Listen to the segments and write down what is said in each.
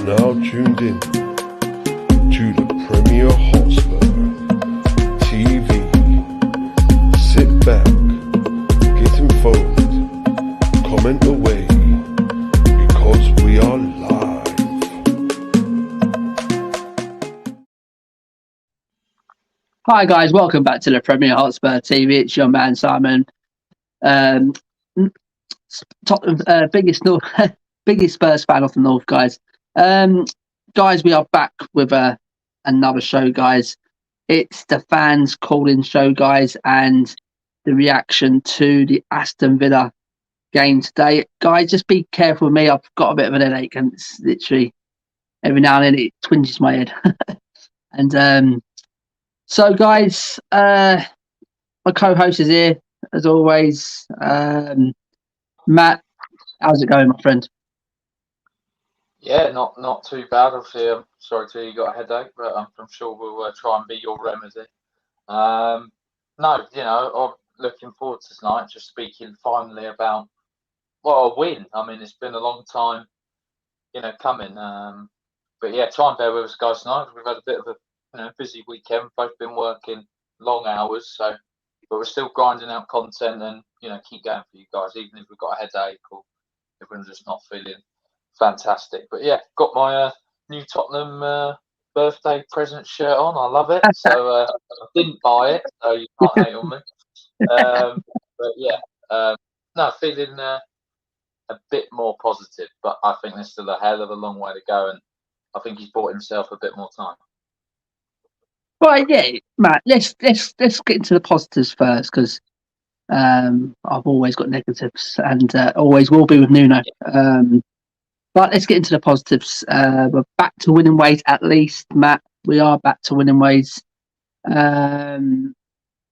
now tuned in to the Premier Hotspur TV. Sit back, get involved, comment away, because we are live. Hi guys, welcome back to the Premier Hotspur TV. It's your man Simon. Biggest Spurs fan of the North, guys. Guys, we are back with another show, guys. It's the fans call-in show, guys, and the reaction to the Aston Villa game today. Guys, just be careful with me. I've got a bit of an headache, and it's literally every now and then it twinges my head. And so, guys, my co-host is here as always. Matt, how's it going, my friend? Yeah, not too bad. Obviously, I'm sorry to hear you got a headache, but I'm sure we'll try and be your remedy. No, I'm looking forward to tonight. Just speaking finally about a win. I mean, it's been a long time, coming. But yeah, try and bear with us, guys. Tonight we've had a bit of a busy weekend. Both been working long hours, but we're still grinding out content and keep going for you guys, even if we've got a headache or if we're just not feeling fantastic. But yeah, got my new Tottenham birthday present shirt on. I love it. So I didn't buy it, so you can't hate on me. But yeah, no, feeling a bit more positive. But I think there's still a hell of a long way to go, and I think he's bought himself a bit more time. Right, yeah, Matt. Let's get into the positives first, because I've always got negatives and always will be with Nuno. But let's get into the positives. We're back to winning ways, at least, Matt. We are back to winning ways. After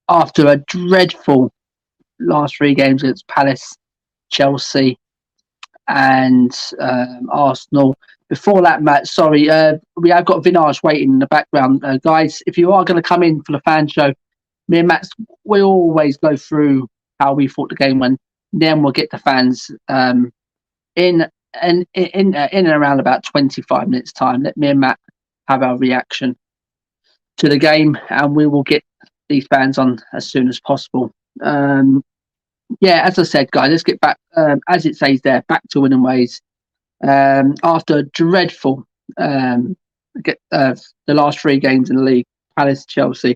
a dreadful last three games against Palace, Chelsea, and Arsenal. Before that, Matt, sorry, we have got Vinage waiting in the background. Guys, if you are going to come in for the fan show, me and Matt, we always go through how we thought the game went. Then we'll get the fans in and around about 25 minutes time. Let me and Matt have our reaction to the game, and we will get these fans on as soon as possible. Yeah, as I said, guys, let's get back, as it says there, back to winning ways. After a dreadful the last three games in the league, Palace, Chelsea,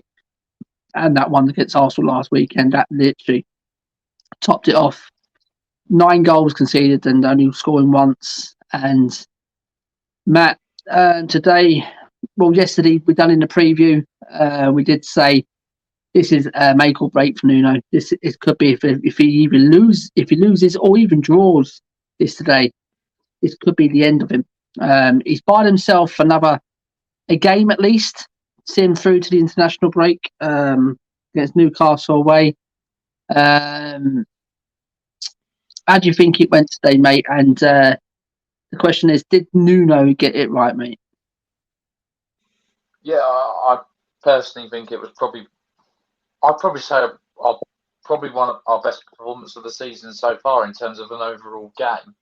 and that one against Arsenal last weekend, that literally topped it off. 9 goals conceded and only scoring once. And Matt, yesterday we done in the preview, we did say this is a make or break for Nuno. It could be if he loses or even draws this today, this could be the end of him. He's bought himself a game at least, see him through to the international break against Newcastle away. How do you think it went today, mate? And the question is, did Nuno get it right, mate? Yeah, I personally think it was I'd probably say probably one of our best performances of the season so far in terms of an overall game.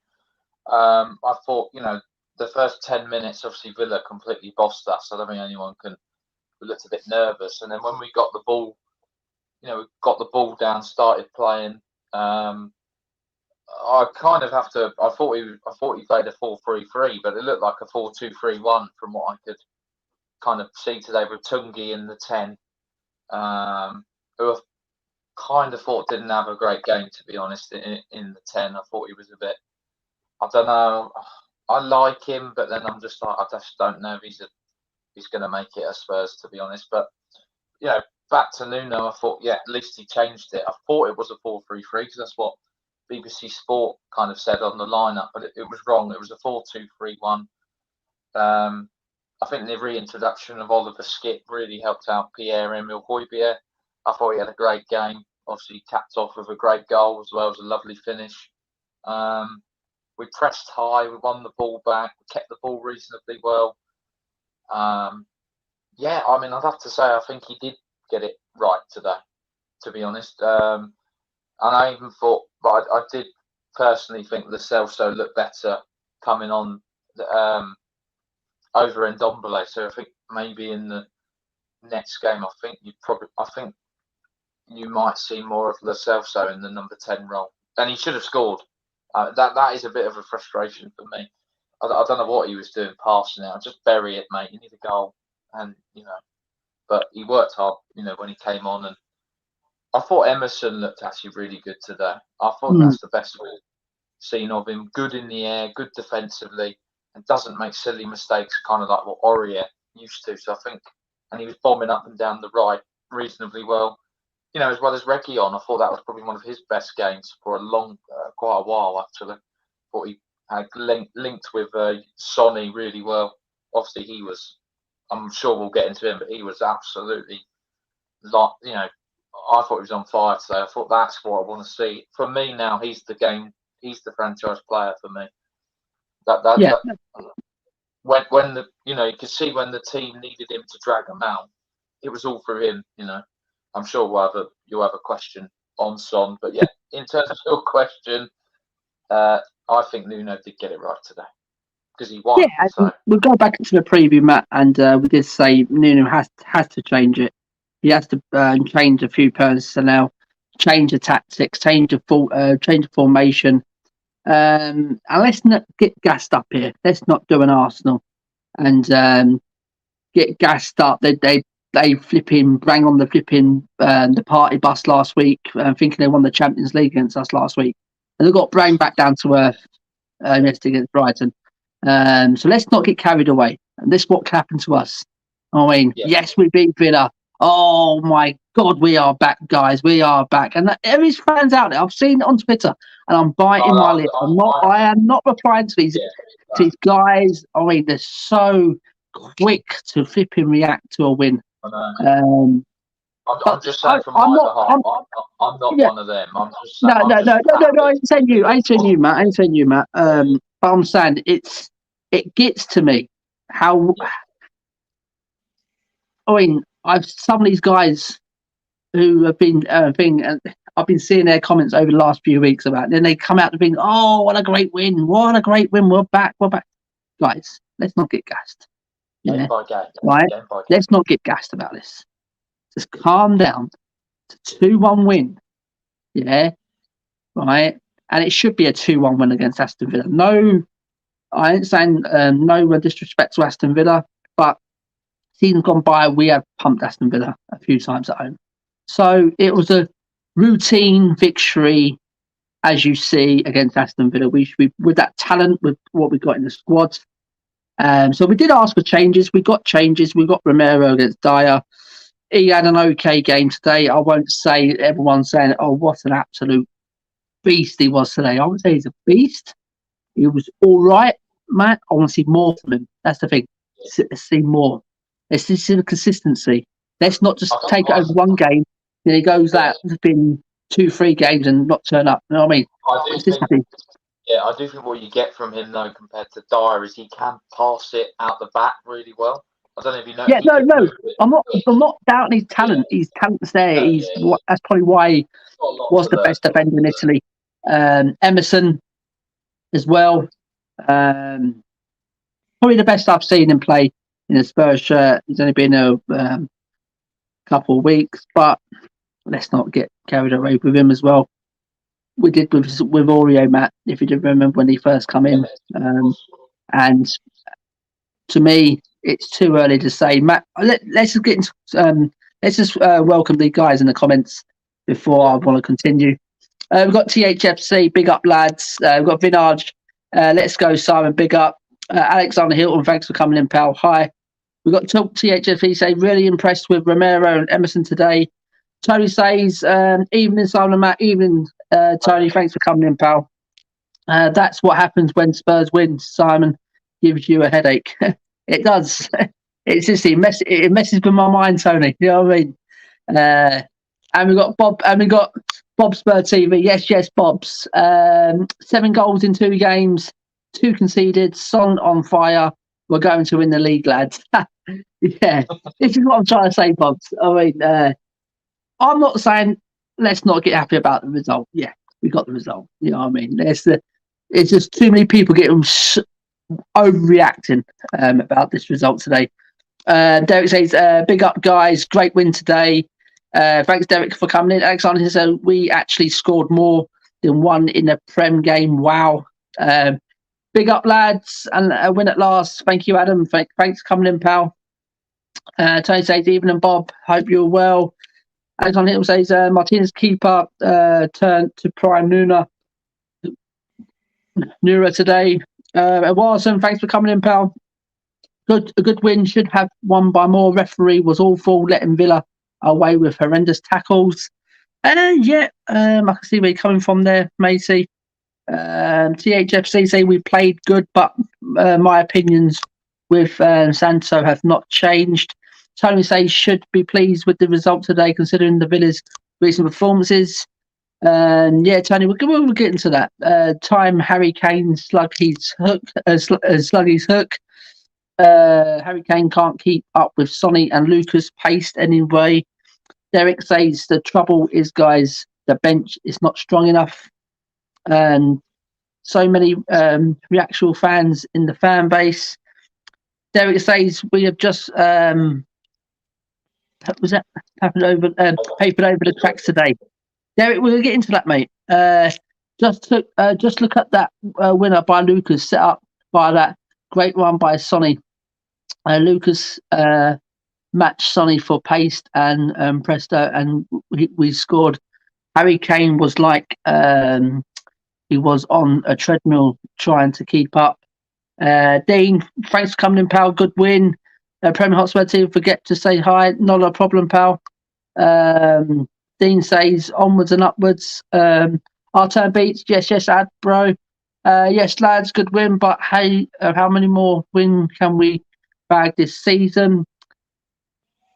I thought, the first 10 minutes, obviously Villa completely bossed us. I don't think anyone we looked a bit nervous. And then when we got the ball, we got the ball down, started playing. I kind of have to. I thought he played a 4-3-3, but it looked like a 4-2-3-1 from what I could kind of see today with Tungi in the 10, who I kind of thought didn't have a great game, to be honest. In the 10, I thought he was a bit. I don't know. I like him, but then I'm just like, I just don't know if he's going to make it at Spurs, to be honest. But back to Nuno, I thought, at least he changed it. I thought it was a 4-3-3 because that's what BBC Sport kind of said on the lineup, but it was wrong. It was a 4-2-3-1. I think the reintroduction of Oliver Skip really helped out Pierre-Emile Højbjerg. I thought he had a great game. Obviously, capped off with a great goal as well as a lovely finish. We pressed high. We won the ball back. We kept the ball reasonably well. I mean, I'd have to say I think he did get it right today, to be honest. And I even thought, but I did personally think Lo Celso looked better coming on over Ndombele. So I think maybe in the next game, I think you might see more of Lo Celso in the number 10 role, and he should have scored. That is a bit of a frustration for me. I don't know what he was doing passing it. Just bury it, mate. You need a goal, and but he worked hard. When he came on, and I thought Emerson looked actually really good today. I thought that's the best we've seen of him. Good in the air, good defensively, and doesn't make silly mistakes, kind of like what Aurier used to. So I think, and he was bombing up and down the right reasonably well. As well as Reguilon, I thought that was probably one of his best games for quite a while actually. Thought he had linked with Sonny really well. Obviously, I'm sure we'll get into him, but he was absolutely I thought he was on fire today. I thought that's what I want to see. For me now, he's the franchise player for me. When you could see when the team needed him to drag them out, it was all for him. I'm sure you'll have a question on Son, but yeah, in terms of your question, I think Nuno did get it right today because he won. Yeah, so. We'll go back into the preview, Matt, and we did say Nuno has to change it. He has to change a few personnel, change the tactics, change the formation, and let's not get gassed up here. Let's not do an Arsenal and get gassed up. They flipping bang on the the party bus last week, thinking they won the Champions League against us last week, and they got bang back down to earth yesterday against Brighton. So let's not get carried away. And this is what happened to us. I mean, yes, we beat Villa. Oh my God, we are back, guys. We are back. And there is fans out there. I've seen it on Twitter, and I'm biting my lip. I am not replying to these guys. I mean, they're so quick to flipping react to a win. I'm just saying from my behalf, I'm not one of them. I'm just saying, no. I ain't saying you. I ain't saying you, Matt. But I'm saying it gets to me how. I mean, some of these guys who have been I've been seeing their comments over the last few weeks about it. Then they come out and think, "Oh, what a great win! What a great win! We're back! We're back!" Guys, let's not get gassed. Yeah, right. Let's not get gassed about this. Just calm down. It's a 2-1 win. Yeah, right. And it should be a 2-1 win against Aston Villa. No, I ain't saying no disrespect to Aston Villa, but seasons gone by, we have pumped Aston Villa a few times at home. So it was a routine victory, as you see, against Aston Villa. We with that talent, with what we got in the squad. So we did ask for changes. We got changes. We got Romero against Dyer. He had an okay game today. I won't say everyone's saying, "Oh, what an absolute beast he was today." I would say he's a beast. He was all right, Matt. I want to see more from him. That's the thing. Let's see more. Let's see the consistency. Let's not just take it over one game. Then he goes out. It's been 2-3 games and not turn up. You know what I mean? I do think what you get from him though, compared to Dyer, is he can pass it out the back really well. I don't know if you know. Yeah, no. I'm not doubting his talent. His talent's there. That's probably why he was the best defender in Italy. Emerson as well. Probably the best I've seen him play in a Spurs shirt. He's only been a couple of weeks, but let's not get carried away with him as well. We did with Aurier, Matt, if you did remember when he first come in. And to me, it's too early to say. Matt, let's just get into, let's just welcome the guys in the comments before I want to continue. We've got THFC, big up lads. We've got Vinaj, let's go Simon, big up. Alexander Hilton, thanks for coming in, pal. Hi. We've got THFC say, really impressed with Romero and Emerson today. Tony says, evening Simon and Matt, evening Tony, thanks for coming in, pal. That's what happens when Spurs win, Simon. Gives you a headache. It does. It's just it messes with my mind, Tony. You know what I mean? And we got Bob Spur TV. Yes, Bob's. 7 goals in 2 games, 2 conceded. Son on fire. We're going to win the league, lads. Yeah, this is what I'm trying to say, Bobs. I mean, I'm not saying let's not get happy about the result. Yeah, we got the result. You know what I mean? It's just too many people getting overreacting about this result today. Derek says, big up, guys. Great win today. Thanks, Derek, for coming in. Alexander says, we actually scored more than one in a Prem game. Wow. Big up, lads. And a win at last. Thank you, Adam. Thanks for coming in, pal. Tony says, evening, Bob. Hope you're well. Alexander Hill says, Martinez keeper turned to prime Nura today. Warson, thanks for coming in, pal. A good win. Should have won by more. Referee was awful, letting Villa away with horrendous tackles. I can see where you're coming from there, Macy. THFC say we played good, but my opinions with Santo have not changed. Tony says should be pleased with the result today, considering the Villa's recent performances. Tony, we'll get into that. Time Harry Kane slug his hook. Harry Kane can't keep up with Sonny and Lucas' pace anyway. Derek says the trouble is, guys, the bench is not strong enough. And so many reactional fans in the fan base. Derek says we have just papered over the cracks today. Derek, we'll get into that, mate. Just look at that winner by Lucas, set up by that great one by Sonny. Lucas matched Sonny for pace and Presto, and we scored. Harry Kane was like he was on a treadmill trying to keep up. Dean, thanks for coming in, pal. Good win. Premier Hotspur team, forget to say hi. Not a problem, pal. Dean says onwards and upwards. Our turn beats. Yes, ad, bro. Yes, lads, good win. But hey, how many more win can we bag this season?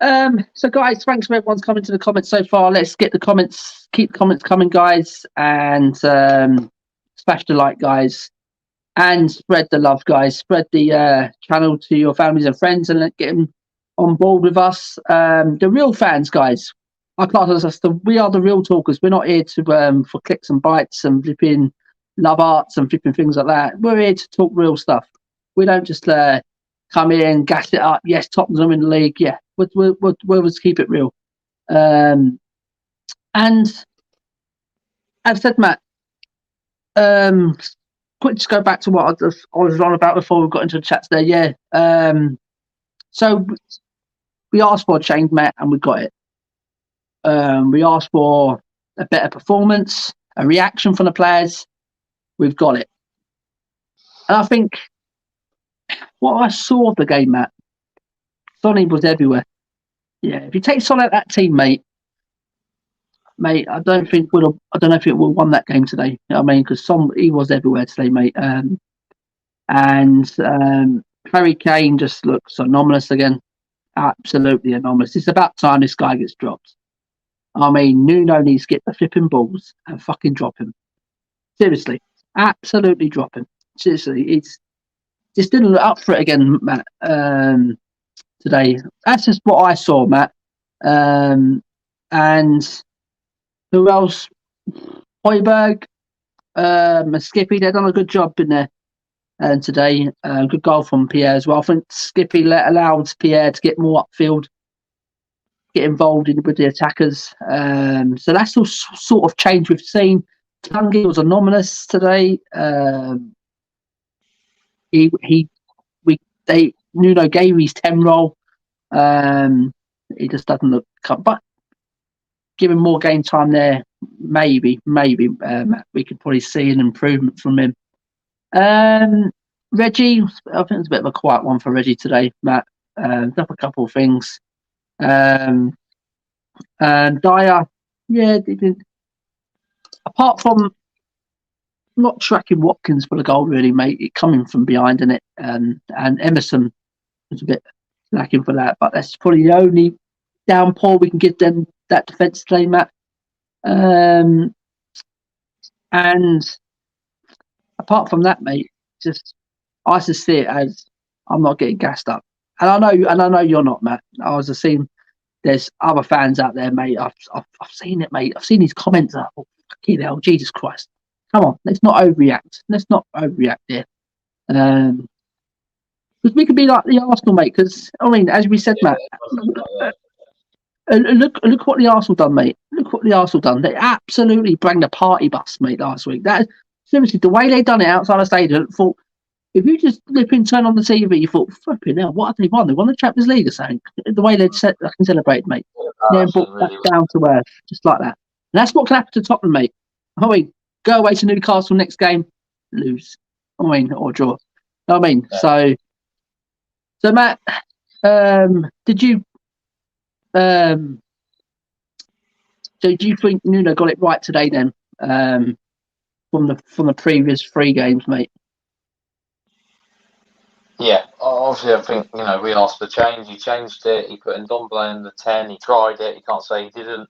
So guys, thanks for everyone's coming to the comments so far. Let's get the comments, keep the comments coming, guys, and smash the like, guys, and spread the love, guys. Spread the channel to your families and friends, and get them on board with us. The real fans, guys. I class us we are the real talkers. We're not here to for clicks and bites and flipping love arts and flipping things like that. We're here to talk real stuff. We don't just come in, gas it up. Yes, Tottenham in the league. Yeah, we'll just keep it real. And as said, Matt, quick, just go back to what I was on about before we got into the chat today. Yeah. So we asked for a change, Matt, and we got it. We asked for a better performance, a reaction from the players. We've got it. And I think what I saw of the game, Matt, Sonny was everywhere. Yeah, if you take Sonny out that team, mate, I don't know if it would have won that game today. You know what I mean? Because he was everywhere today, mate. And Harry Kane just looks anomalous again. Absolutely anomalous. It's about time this guy gets dropped. I mean, Nuno needs to get the flipping balls and fucking drop him. Seriously. Absolutely drop him. Seriously. It's just didn't look up for it again, Matt, today. That's just what I saw, Matt. And who else? Hoiberg, Skippy, they've done a good job in there today. Good goal from Pierre as well. I think Skippy allowed Pierre to get more upfield, get involved with the attackers. So that's all sort of change we've seen. Tungi was anomalous today. Nuno gave his 10 role. He just doesn't look, but given more game time there, maybe we could probably see an improvement from him. Reggie, I think it's a bit of a quiet one for Reggie today, Matt. Done a couple of things. And Dyer, yeah, apart from not tracking Watkins for the goal, really, mate, it coming from behind in it, and Emerson was a bit lacking for that, but that's probably the only downpour we can give them that defence today, Matt. And apart from that, mate, I just see it as I'm not getting gassed up, and I know you're not, Matt. I was just seeing there's other fans out there, mate. I've seen it, mate. I've seen these comments up. Oh, fucking hell, Jesus Christ! Come on, let's not overreact. Let's not overreact here. Because we could be like the Arsenal, mate. Because I mean, as we said, Matt, look what the Arsenal done, mate. Look what the Arsenal done. They absolutely banged the party bus, mate, last week. That seriously, the way they done it outside the stadium. Thought if you just turn on the TV, you thought, flipping hell, what have they won? They won the Champions League or something. The way they can celebrate, mate. They're brought back down to earth, just like that. And that's what can happen to Tottenham, mate. I mean, go away to Newcastle next game, lose. I mean, or draw. I mean, so Matt, did you so do you think Nuno got it right today then? From the previous 3 games, mate. Yeah, obviously, I think we asked for change. He changed it. He put in Ndombele in the 10. He tried it. You can't say he didn't.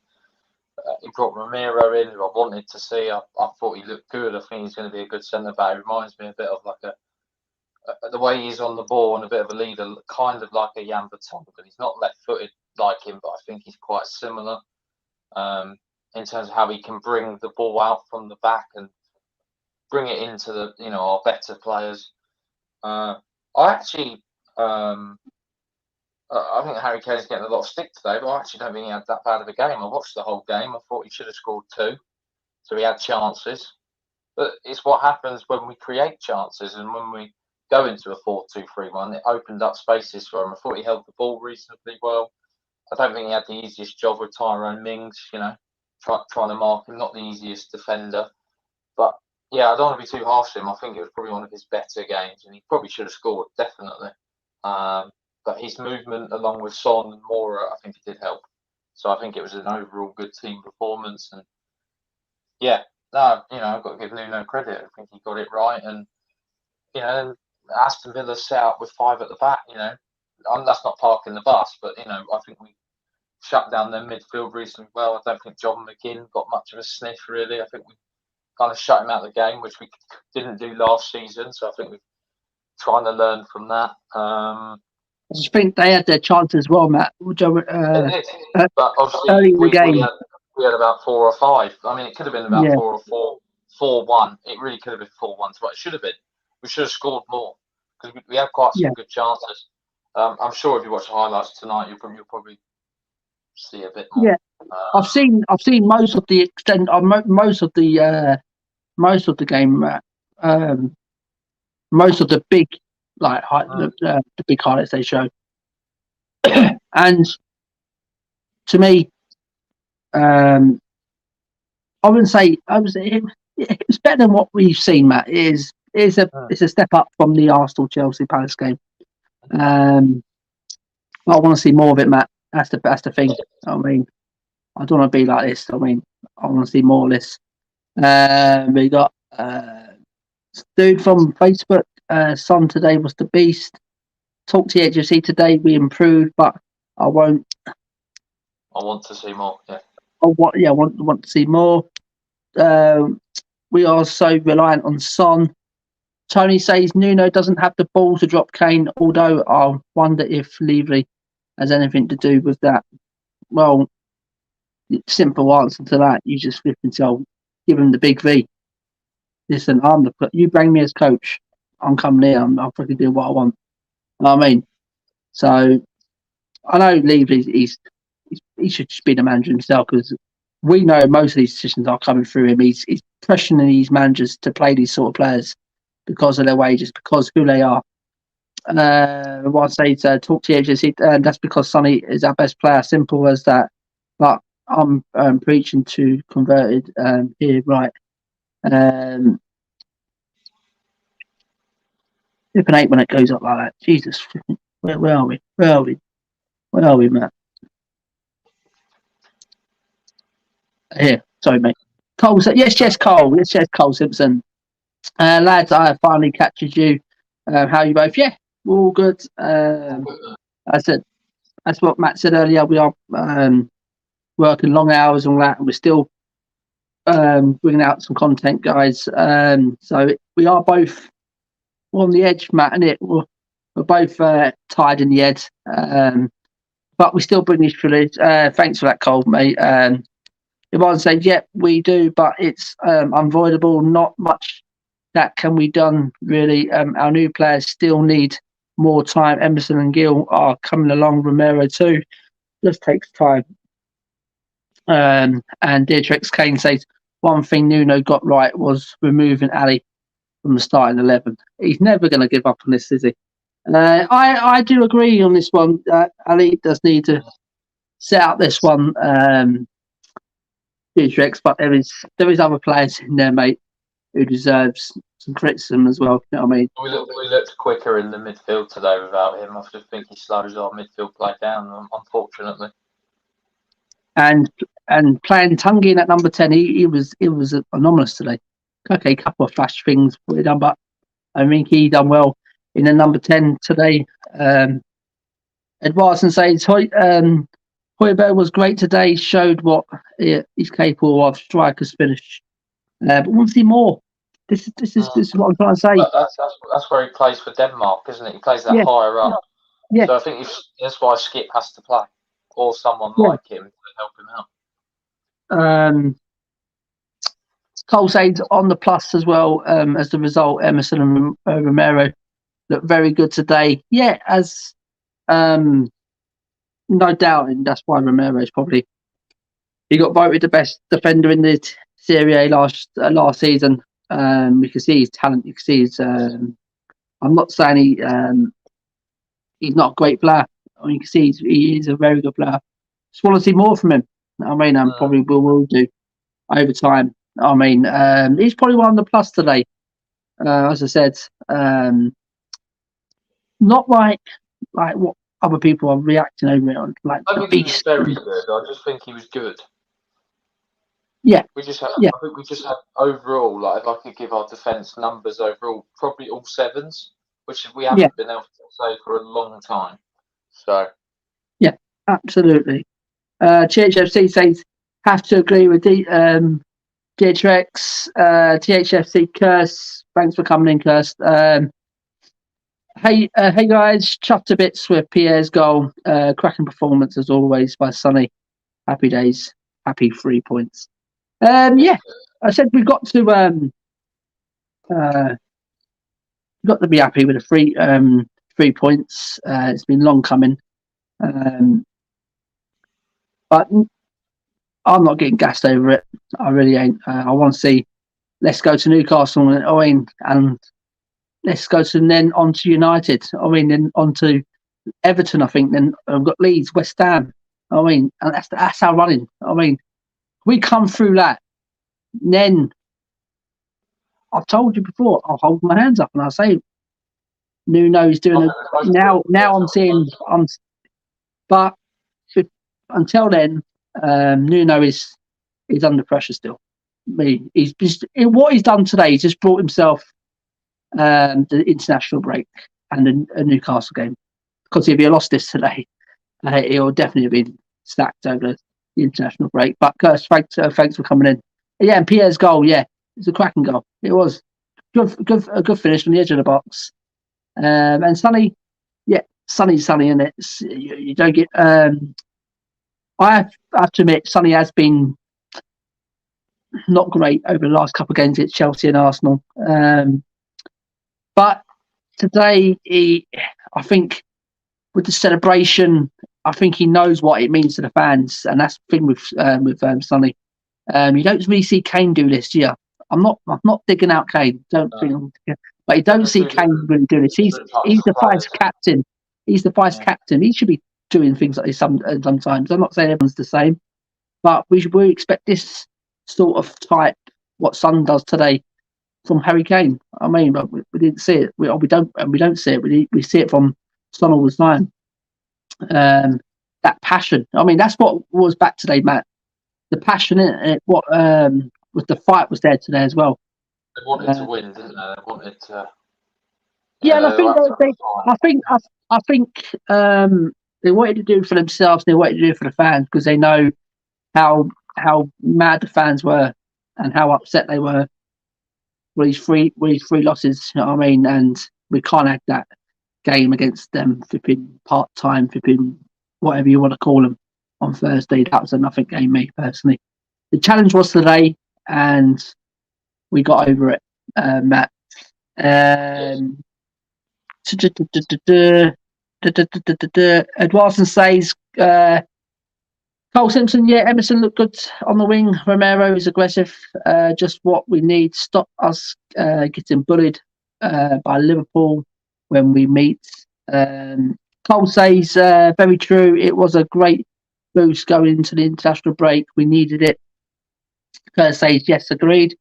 He brought Ramiro in, who I wanted to see. I thought he looked good. I think he's going to be a good centre back. He reminds me a bit of like the way he's on the ball and a bit of a leader, kind of like a Jan Vertonghen. He's not left-footed like him, but I think he's quite similar in terms of how he can bring the ball out from the back and bring it into the our better players. I actually, I think Harry Kane's getting a lot of stick today, but I actually don't think he had that bad of a game. I watched the whole game. I thought he should have scored 2, so he had chances. But it's what happens when we create chances and when we go into a 4-2-3-1. It opened up spaces for him. I thought he held the ball reasonably well. I don't think he had the easiest job with Tyrone Mings, trying to mark him. Not the easiest defender. But yeah, I don't want to be too harsh to him. I think it was probably one of his better games, and he probably should have scored, definitely. But his movement, along with Son and Moura, I think it did help. So I think it was an overall good team performance. And yeah, I've got to give Nuno credit. I think he got it right. And Aston Villa set up with 5 at the back. That's not parking the bus, but I think we shut down their midfield reasonably well. I don't think John McGinn got much of a sniff, really. I think we kind of shut him out of the game, which we didn't do last season. So I think we're trying to learn from that. I just think they had their chance as well, Matt. But obviously, early in the game, we had about 4 or 5. I mean, it could have been about 4 or 4-1. It really could have been 4-1. But it should have been. We should have scored more because we had quite some good chances. I'm sure if you watch the highlights tonight, you'll probably see a bit more. Yeah, I've seen most of the extent, most of the game, most of the big the big highlights they show, and to me, I wouldn't say it was better than what we've seen, Matt. It's a step up from the Arsenal Chelsea Palace game. I want to see more of it, Matt. That's the thing. I mean, I don't want to be like this. I mean, I want to see more of this. We got dude from Facebook. Son today was the beast. Talk to the HFC today. We improved, but I won't. I want to see more. Yeah. I want to see more. We are so reliant on Son. Tony says Nuno doesn't have the ball to drop Kane, although I wonder if Levy has anything to do with that. Well, simple answer to that. You just flip and tell, give him the big V. Listen, you bring me as coach. I'm coming here. I'll fucking do what I want. You know what I mean? So I know Levy, he should just be the manager himself because we know most of these decisions are coming through him. He's pressuring these managers to play these sort of players because of their wages, because who they are. What I say to talk to you, that's because Sonny is our best player. Simple as that. But I'm preaching to converted here, right? Flipping 8 when it goes up like that. Jesus, where are we? Where are we, Matt? Here, sorry, mate. Cole said, yes, Cole. Yes, Cole Simpson. Lads, I finally captured you. How are you both? Yeah, we're all good. I said, that's what Matt said earlier. We are working long hours on that, and we're still bringing out some content, guys. So we are both on the edge, Matt, and we're both tired in the head. But we still bring this privilege. Thanks for that, Cole, mate. Everyone said, yep, we do, but it's unavoidable. Not much that can be done, really. Our new players still need more time. Emerson and Gill are coming along. Romero too. Just takes time. And Dietrich Kane says one thing Nuno got right was removing Ali from the starting 11. He's never going to give up on this, is he? I do agree on this one. Ali does need to set out this one. Dietrich, but there is other players in there, mate, who deserves some criticism as well. You know what I mean? We looked quicker in the midfield today without him. I just think he slows our midfield play down, unfortunately. And playing Tungi in at number 10, it was anomalous today. Okay, a couple of flash things we done, but I think he done well in the number 10 today. Edwardson says Højbjerg was great today, showed what he's capable of, striker's finish. But we want to see more. This is what I'm trying to say. That's where he plays for Denmark, isn't it? He plays that higher up. Yeah. So I think that's why Skip has to play, or someone like him to help him out. Cole says on the plus as well. As the result, Emerson and Romero look very good today. Yeah, as no doubt, and that's why Romero is probably he got voted the best defender in the Serie A last season. You can see his talent. You can see his. I'm not saying he's not a great player. I mean, you can see he is a very good player. Just want to see more from him. I mean, probably will do over time. I mean, he's probably one of the plus today. As I said, not like what other people are reacting over it on. Like I the think he was beast. very good. I just think he was good. Yeah. I think we just had overall, like if I could give our defence numbers overall, probably all sevens, which we haven't been able to say for a long time. So. Yeah, absolutely. THFC says have to agree with the Dietrich's THFC Curse. Thanks for coming in, Curse. Hey guys, chuffed to bits with Pierre's goal. Cracking performance as always by Sonny. Happy days, happy 3 points. I said we've got to be happy with the 3 points. It's been long coming, but I'm not getting gassed over it. I really ain't. I want to see. Let's go to Newcastle and let's go to then on to United. Then on to Everton. I think then we've got Leeds, West Ham. And that's our running. We come through that. Then I've told you before. I'll hold my hands up and I'll say, Nuno is doing it now. Now I'm seeing. But until then, Nuno is under pressure still. He's just what he's done today. He's just brought himself the international break and a Newcastle game. Because if he lost this today, he'll definitely have been sacked over the international break. But Curse, thanks for coming in. Yeah, and Pierre's goal, it's a cracking goal. It was a good finish from the edge of the box. And Sonny, Sonny, and it's you don't get. I have to admit, Sonny has been not great over the last couple of games at Chelsea and Arsenal. But today, I think with the celebration, I think he knows what it means to the fans, and that's the thing with Sonny. You don't really see Kane do this, do you? I'm not digging out Kane. But you don't see Kane really do this. He's the vice captain. He's the vice captain. He should be doing things like this sometimes. I'm not saying everyone's the same, but we expect this sort of type what Son does today from Harry Kane. We didn't see it. We don't see it. We see it from Son all the time. That passion. That's what was back today, Matt. The passion in it. What with the fight was there today as well. They wanted to win, didn't they? They wanted to. Yeah, and I think they wanted to do it for themselves. And they wanted to do it for the fans because they know how mad the fans were and how upset they were with these three losses. You know what I mean? And we can't have that game against them flipping part-time, flipping whatever you want to call them on Thursday. That was a nothing game, me personally. The challenge was today, and we got over it, Matt. Edwardson says Cole Simpson, yeah, Emerson looked good on the wing. Romero is aggressive, just what we need. Stop us getting bullied by Liverpool when we meet. Cole says, very true. It was a great boost going into the international break. We needed it. Kurt says, yes, agreed.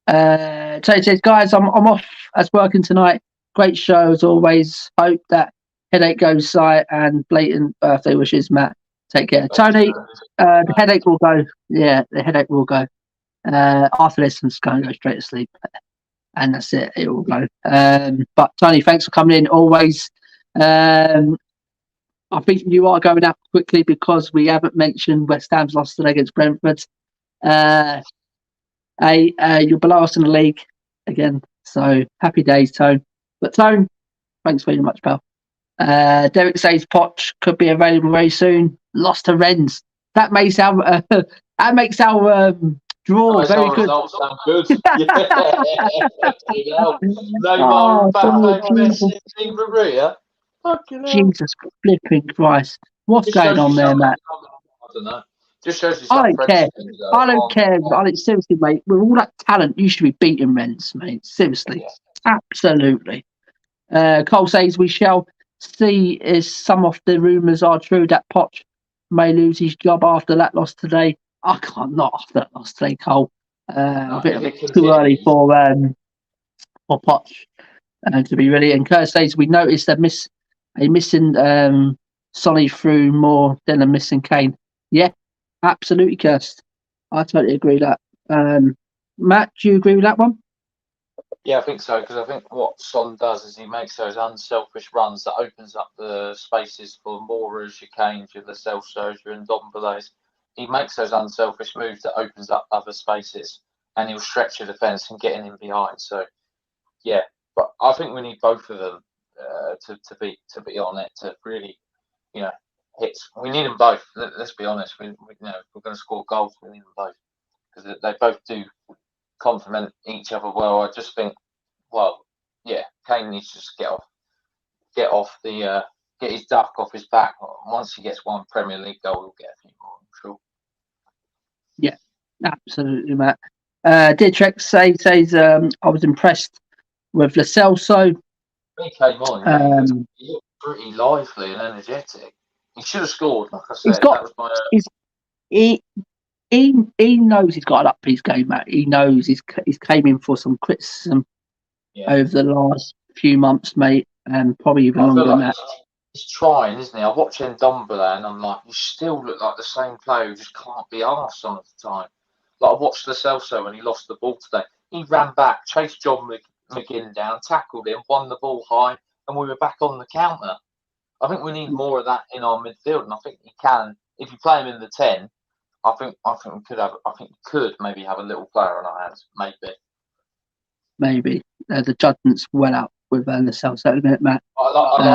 Tony says, guys, I'm off as working tonight. Great show as always. Hope that headache goes aside and blatant birthday wishes, Matt. Take care. Tony, the headache will go. Yeah, the headache will go. After this, I'm just going to go straight to sleep. And that's it. It will go. But Tony, thanks for coming in. Always. I think you are going out quickly because we haven't mentioned West Ham's loss today against Brentford. You're below us in the league again. So happy days, Tone. But Tone, thanks very much, pal. Derek says Poch could be available very soon. Lost to Rennes. That makes our draw very good. Sound good. No, Messi, Maria. Jesus flipping Christ! What's going on there, Matt? I don't know. Just shows I don't care. I don't care. Seriously, mate. With all that talent, you should be beating Rennes, mate. Seriously, absolutely. Cole says we shall see if some of the rumours are true that Poch may lose his job after that loss today. I can't not after that loss today, Cole. I think it's too early for Poch to be really. And Kurt says we noticed a missing Sonny through more than a missing Kane. Yeah, absolutely, Kirst. I totally agree with that. Matt, do you agree with that one? Yeah, I think so, because I think what Son does is he makes those unselfish runs that opens up the spaces for Moras, your Kanes, your Lo Celsos, your Ndombeles. He makes those unselfish moves that opens up other spaces, and he'll stretch your defence and get in behind. So, yeah, but I think we need both of them to be on it, to really, hit. We need them both. Let's be honest. We're going to score goals. We need them both because they both do complement each other well. I just think, Kane needs to just get his duck off his back. Once he gets one Premier League goal, he'll get a few more, I'm sure. Yeah, absolutely, Matt. Dietrich says I was impressed with Lo Celso. He came on. He looked pretty lively and energetic. He should have scored, like I said. He knows he's got an up his game, Matt. He knows he's came in for some criticism over the last few months, mate, and probably even longer than that. He's trying, isn't he? I watch Ndombele and I'm like, you still look like the same player who just can't be arsed some of the time. Like I watched Lo Celso when he lost the ball today. He ran back, chased John McGinn down, tackled him, won the ball high, and we were back on the counter. I think we need more of that in our midfield, and I think he can. If you play him in the 10, I think we could have. I think we could maybe have a little player on our hands. Maybe. The judgment's well out with Lo Celso at the minute, Matt. I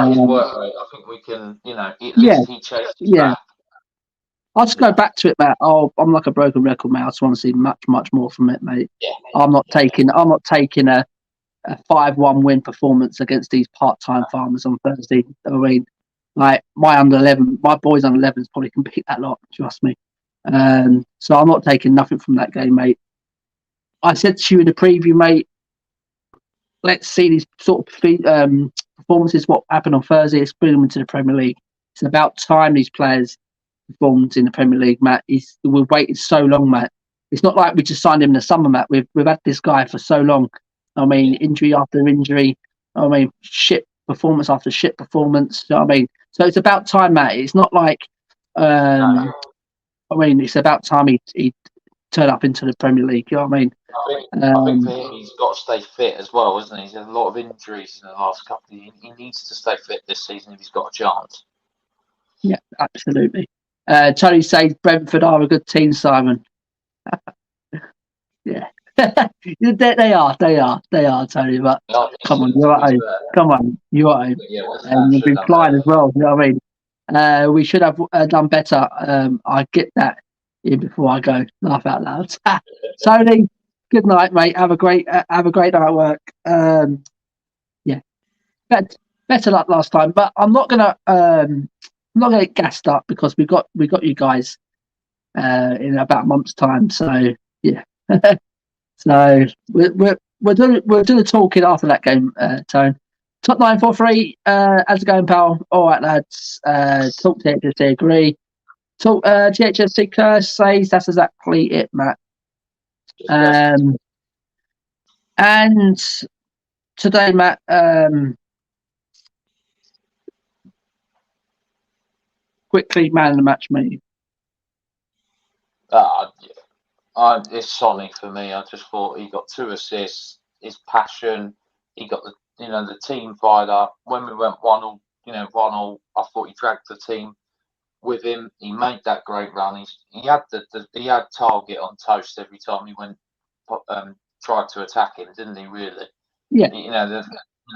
like his work rate. I think we can. At least he chased back. I'll just go back to it, Matt. I'm like a broken record, mate. I just want to see much, much more from it, mate. Yeah, I'm not taking a 5-1 win performance against these part-time farmers on Thursday. I mean, like my boys under 11s probably can beat that lot. Trust me. So I'm not taking nothing from that game, mate. I said to you in the preview, mate, let's see these sort of performances, what happened on Thursday. Let's bring them into the Premier League. It's about time these players performed in the Premier League, Matt. We've waited so long, Matt. It's not like we just signed him in the summer, Matt. We've had this guy for so long. I mean, injury after injury. I mean, shit performance after shit performance. I mean, so it's about time, Matt. It's not like, I mean, it's about time he turned up into the Premier League. You know what I mean? I think for him, he's got to stay fit as well, isn't he? He's had a lot of injuries in the last couple of years. He needs to stay fit this season if he's got a chance. Yeah, absolutely. Tony says Brentford are a good team, Simon. Yeah. They are, Tony. But come on, you're at home. Come on, you're at home. And you've been flying as well. You know what I mean? We should have done better. I get that in before I go. Laugh out loud. Tony, good night, mate. Have a great night at work. Yeah. better luck last time. But I'm not gonna get gassed up because we got you guys in about a month's time. So yeah, so we'll do the talking after that game, Tone. Top 943, how's it going, pal? All right, lads. Talk to HSC, agree. Talk GHSC Curse says that's exactly it, Matt. And today, Matt, quickly, man of the match, mate. It's Sonny for me. I just thought he got 2 assists. His passion, he got the team fired up. When we went 1-1, 1-1, I thought he dragged the team with him. He made that great run. He had target on toast every time he went tried to attack him, didn't he? Really? Yeah.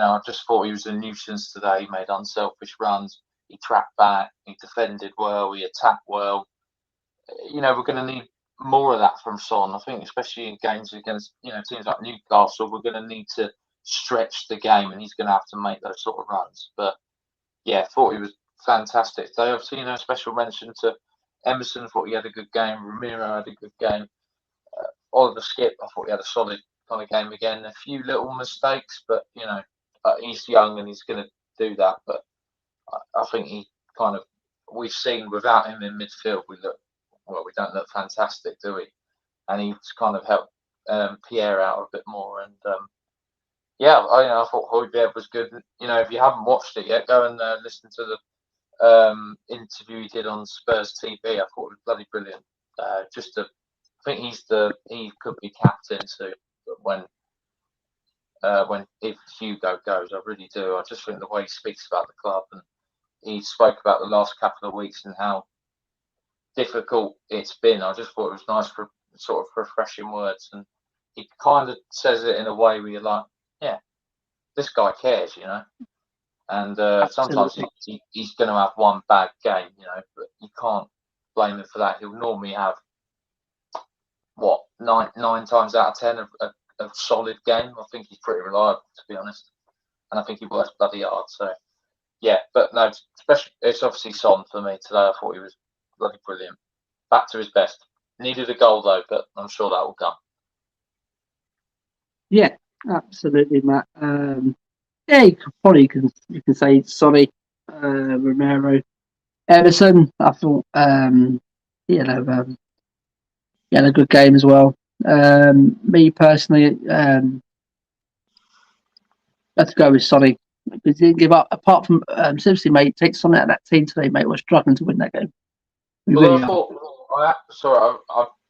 I just thought he was a nuisance today. He made unselfish runs. He tracked back. He defended well. He attacked well. We're going to need more of that from Son. I think, especially in games against teams like Newcastle, we're going to need to stretch the game, and he's going to have to make those sort of runs. But yeah, thought he was fantastic today. Obviously, special mention to Emerson. Thought he had a good game. Ramiro had a good game. Oliver Skip, I thought he had a solid kind of game again. A few little mistakes, but he's young and he's going to do that. But I think we've seen without him in midfield, we don't look fantastic, do we? And he's kind of helped Pierre out a bit more. And I thought Højbjerg was good. If you haven't watched it yet, go and listen to the interview he did on Spurs TV. I thought it was bloody brilliant. I think he could be captain too. But if Hugo goes, I really do. I just think the way he speaks about the club, and he spoke about the last couple of weeks and how difficult it's been. I just thought it was nice for sort of refreshing words, and he kind of says it in a way where you're like, yeah, this guy cares, And sometimes he's going to have one bad game, but you can't blame him for that. He'll normally have nine times out of 10 a solid game. I think he's pretty reliable, to be honest, and I think he works bloody hard. So yeah, but no, especially it's obviously Son for me today. I thought he was bloody brilliant, back to his best. Needed a goal though, but I'm sure that will come. Yeah, absolutely, Matt. You can say Sonny, Romero, Everson. I thought he had a good game as well. Me personally, let's go with Sonny. Because he didn't give up. Apart from seriously, mate, take Sonny out of that team today, mate. We're struggling to win that game. I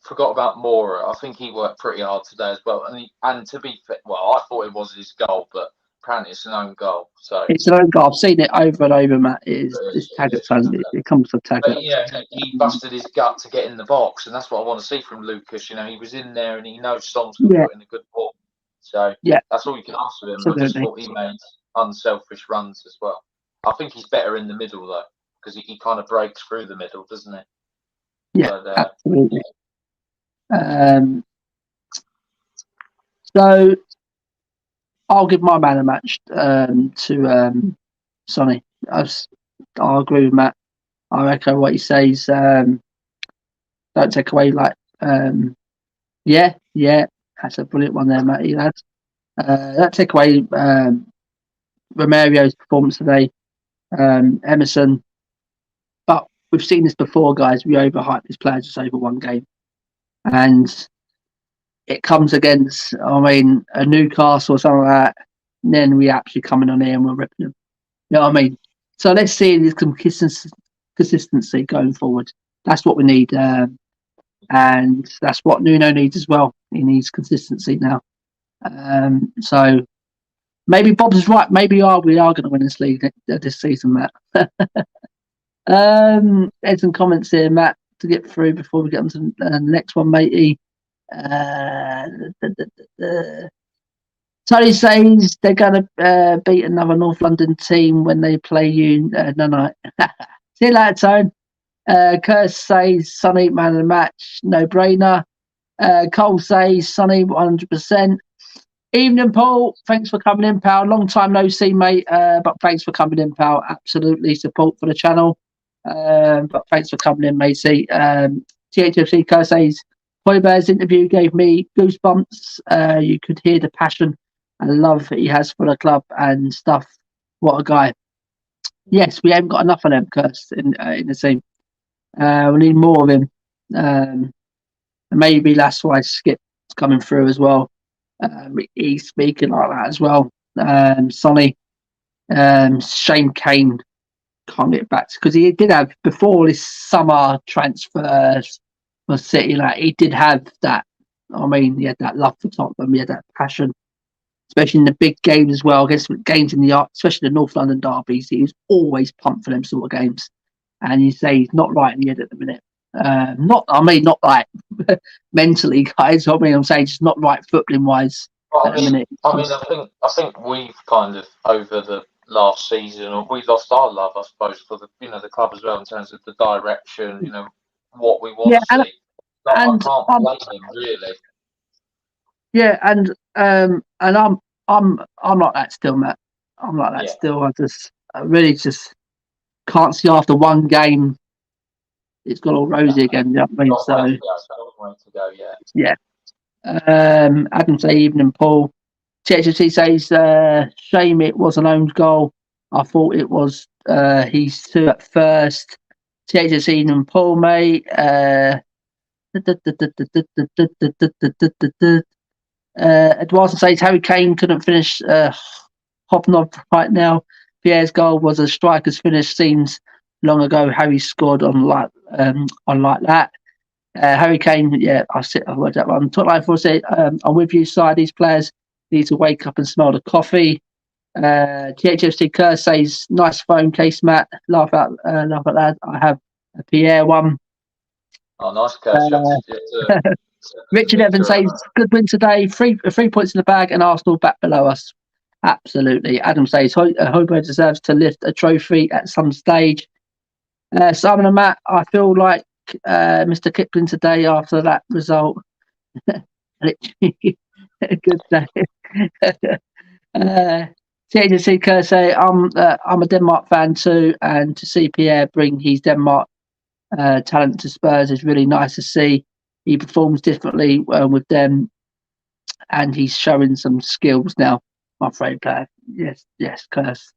forgot about Mora. I think he worked pretty hard today as well. And to be fair, I thought it was his goal, but apparently it's an own goal. So it's an own goal. I've seen it over and over, Matt. It's Taggart son. It comes to Taggart. But he busted his gut to get in the box, and that's what I want to see from Lucas. He was in there, and he knows Son's going to put in a good ball. So that's all you can ask of him. Absolutely. I just thought he made unselfish runs as well. I think he's better in the middle though, because he kind of breaks through the middle, doesn't he? Yeah, absolutely. So I'll give my man a match to Sonny. I'll agree with Matt. I echo what he says. Don't take away that's a brilliant one there, Matt. That take away Romerio's performance today, Emerson. But we've seen this before, guys. We overhype these players just over one game, and it comes against, a Newcastle or something like that. And then we actually come in on here and we're ripping them. You know what I mean? So let's see this consistency going forward. That's what we need, and that's what Nuno needs as well. He needs consistency now. So maybe Bob's right. Maybe we are going to win this league this season, Matt. There's some comments here, Matt, to get through before we get on to the next one, matey. Tony says they're going to beat another North London team when they play you. No. See you later, Tone. Curtis says Sonny, man of the match, no brainer. Cole says Sonny, 100%. Evening, Paul. Thanks for coming in, pal. Long time no see, mate. But thanks for coming in, pal. Absolutely support for the channel. But thanks for coming in, matey. THFC Kersey's Hoiberg's interview gave me goosebumps. You could hear the passion and love that he has for the club and stuff. What a guy. Yes, we haven't got enough of them, Kers, in the team. We need more of him. And maybe that's why Skip's coming through as well. He's speaking like that as well. Sonny, Shane Kane can't get back because he did have before this summer transfers for City. Like he did have that. I mean, he had that love for Tottenham. He had that passion, especially in the big games as well. Against games in the especially the North London derbies, he was always pumped for them sort of games. And you say he's not right in the head at the minute. Not like mentally, guys. I mean, I'm saying just not right footballing wise. I think we've kind of over the last season, we lost our love, I suppose, for the club as well in terms of the direction, what we want to see. I can't blame him really. Yeah, and I'm like that still, Matt. I'm like that still. I really just can't see after one game it's got all rosy again. You know what I mean? Yeah. Adam say evening, Paul. THFC says shame it was an own goal. I thought it was he's two at first. THFC evening, Paul, mate. Edwardson says Harry Kane couldn't finish Hobnob right now. Pierre's goal was a striker's finish. Seems long ago Harry scored on like that. Harry Kane, I read that one. Top line for say, I'm with you, side. These players need to wake up and smell the coffee. THFC Kerr says, nice phone case, Matt. Laugh at that. I have a Pierre one. Oh, nice, Kerr. Richard Evans says, good win today. 3 points in the bag and Arsenal back below us. Absolutely. Adam says, Hoiberg deserves to lift a trophy at some stage. Simon and Matt, I feel like Mr. Kipling today after that result. Literally, a good day. THC Kerr say, I'm a Denmark fan too, and to see Pierre bring his Denmark talent to Spurs is really nice to see. He performs differently with them, and he's showing some skills now. My favourite player. Yes, Curse.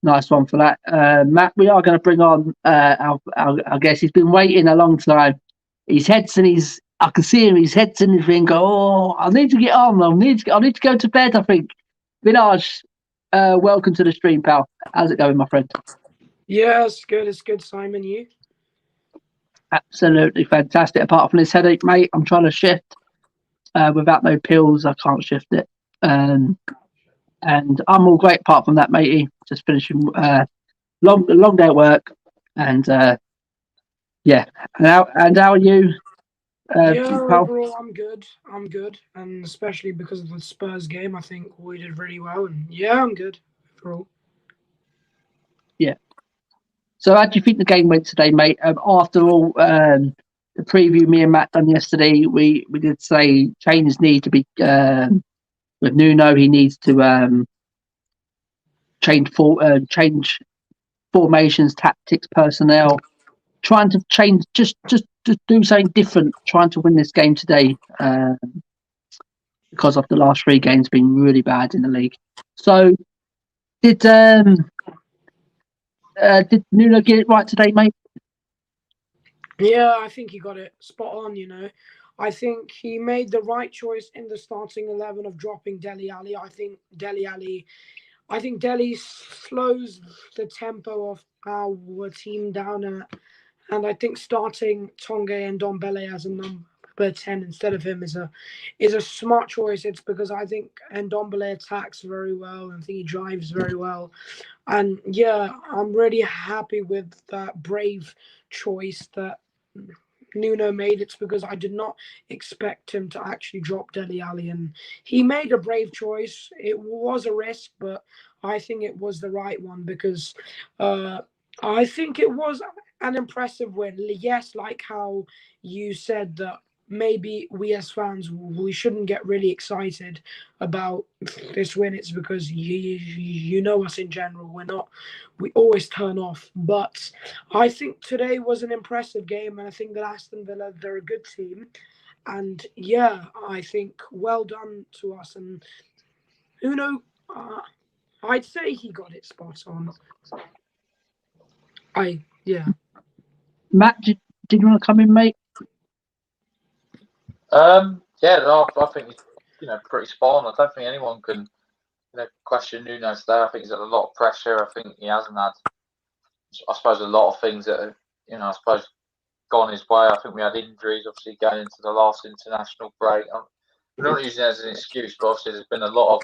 Nice one for that. Matt, we are going to bring on our guest. He's been waiting a long time. I can see him, his head's in his ring. I need to get on. I need to go to bed, I think. Vinaj, welcome to the stream, pal. How's it going, my friend? Yeah, it's good, Simon. You? Absolutely fantastic. Apart from this headache, mate, I'm trying to shift. Without no pills, I can't shift it. And I'm all great apart from that, matey. Just finishing long day at work. And yeah. And how are you? Overall, I'm good. And especially because of the Spurs game, I think we did really well. And yeah, I'm good overall. Yeah. So how do you think the game went today, mate? After all, the preview me and Matt done yesterday, we did say changes need to be with Nuno. He needs to change formations, tactics, personnel. Trying to change, just do something different. Trying to win this game today because of the last 3 games being really bad in the league. So did Nuno get it right today, mate? Yeah, I think he got it spot on, I think he made the right choice in the starting 11 of dropping Dele Alli. I think Dele slows the tempo of our team down, and I think starting Tonge and Ndombele as a number 10 instead of him is a smart choice. It's because I think Ndombele attacks very well and I think he drives very well. And yeah, I'm really happy with that brave choice that Nuno made. It's because I did not expect him to actually drop Dele Alli, and he made a brave choice. It was a risk, but I think it was the right one because I think it was an impressive win. Yes, like how you said that maybe we as fans, we shouldn't get really excited about this win. It's because you know us in general. We always turn off. But I think today was an impressive game, and I think that Aston Villa, they're a good team. And yeah, I think well done to us. And Nuno, I'd say he got it spot on. Matt, did you want to come in, mate? I think he's pretty spot on. I don't think anyone can question Nuno today. I think he's had a lot of pressure. I think he hasn't had, I suppose, a lot of things that have, I suppose, gone his way. I think we had injuries, obviously, going into the last international break. I'm not using it as an excuse, but obviously there's been a lot of,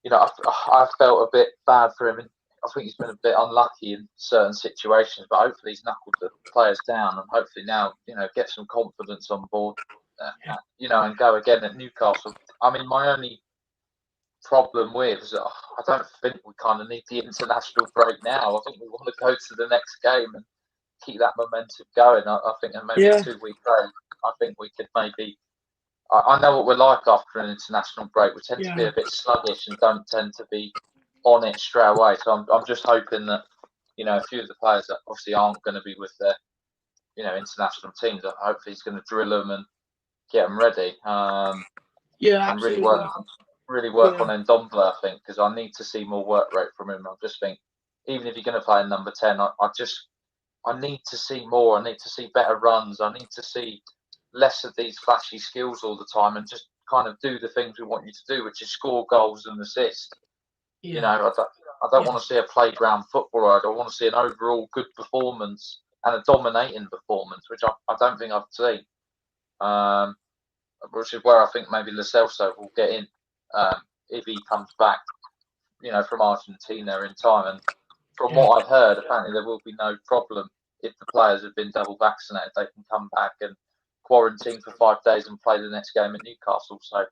I felt a bit bad for him. I think he's been a bit unlucky in certain situations, but hopefully he's knuckled the players down, and hopefully now, get some confidence on board, and go again at Newcastle. I mean, my only problem with is I don't think we kind of need the international break now. I think we want to go to the next game and keep that momentum going. I think maybe a 2 week break, I think we could maybe. I know what we're like after an international break. We tend to be a bit sluggish and don't tend to be on it straight away. So I'm just hoping that a few of the players that obviously aren't going to be with their international teams, hopefully he's going to drill them and get them ready. And really work on Ndombele, I think, because I need to see more work rate from him. I just think even if you're going to play in number 10, I need to see more. I need to see better runs. I need to see less of these flashy skills all the time and just kind of do the things we want you to do, which is score goals and assist. I don't want to see a playground footballer. I don't want to see an overall good performance and a dominating performance, which I don't think I've seen. Which is where I think maybe Lo Celso will get in if he comes back, from Argentina in time. And from what I've heard, apparently there will be no problem if the players have been double vaccinated. They can come back and quarantine for 5 days and play the next game at Newcastle. So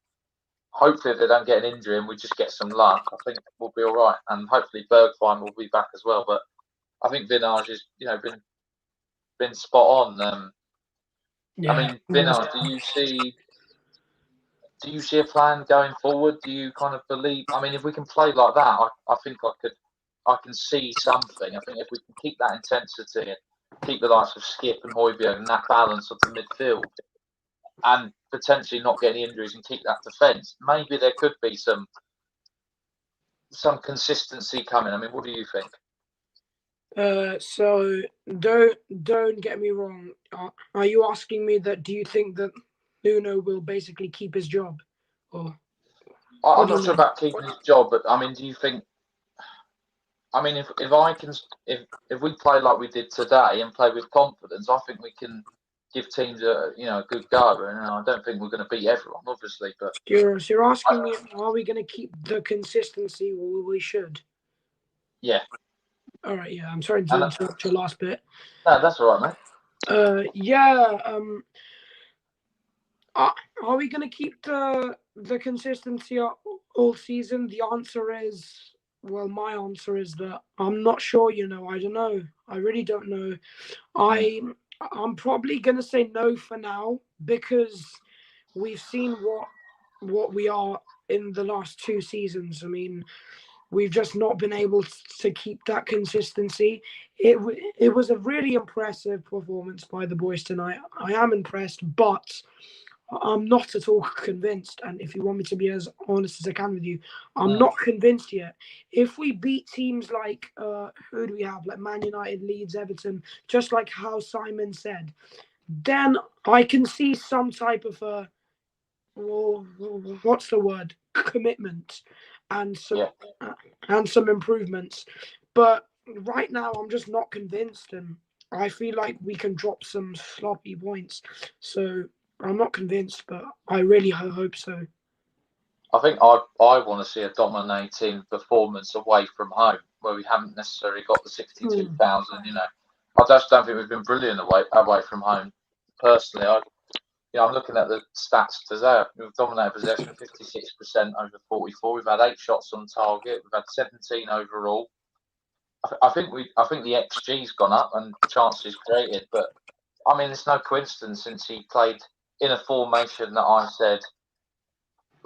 hopefully if they don't get an injury and we just get some luck, I think we'll be all right. And hopefully Bergwijn will be back as well. But I think Vinage has, been spot on. I mean, Vinage, do you see a plan going forward? Do you kind of believe? I mean, if we can play like that, I think I can see something. I think if we can keep that intensity and keep the likes of Skip and Højbjerg and that balance of the midfield, and potentially not get any injuries and keep that defence, maybe there could be some consistency coming. I mean, what do you think? So don't get me wrong. Are you asking me that? Do you think that Nuno will basically keep his job? Or I'm not sure about keeping his job, but I mean, do you think? I mean, if we play like we did today and play with confidence, I think we can give teams a good go. And I don't think we're going to beat everyone, obviously. But you're asking me, are we going to keep the consistency? Well, we should. Yeah. All right. Yeah. I'm sorry to interrupt your last bit. No, that's all right, mate. Yeah. Are we going to keep the consistency all season? The answer is. Well, my answer is that I'm not sure, I don't know. I really don't know. I'm probably going to say no for now because we've seen what we are in the last 2 seasons. I mean, we've just not been able to keep that consistency. It was a really impressive performance by the boys tonight. I am impressed, but I'm not at all convinced, and if you want me to be as honest as I can with you, I'm not convinced yet. If we beat teams like, who do we have? Like Man United, Leeds, Everton, just like how Simon said, then I can see some type of what's the word? Commitment and some improvements. But right now, I'm just not convinced, and I feel like we can drop some sloppy points. So I'm not convinced, but I really hope so. I think I want to see a dominating performance away from home, where we haven't necessarily got the 62,000. I just don't think we've been brilliant away from home. Personally, I'm looking at the stats today. We've dominated possession 56% over 44. We've had 8 shots on target. We've had 17 overall. I think the XG's gone up and chances created, but I mean, it's no coincidence since he played in a formation that I said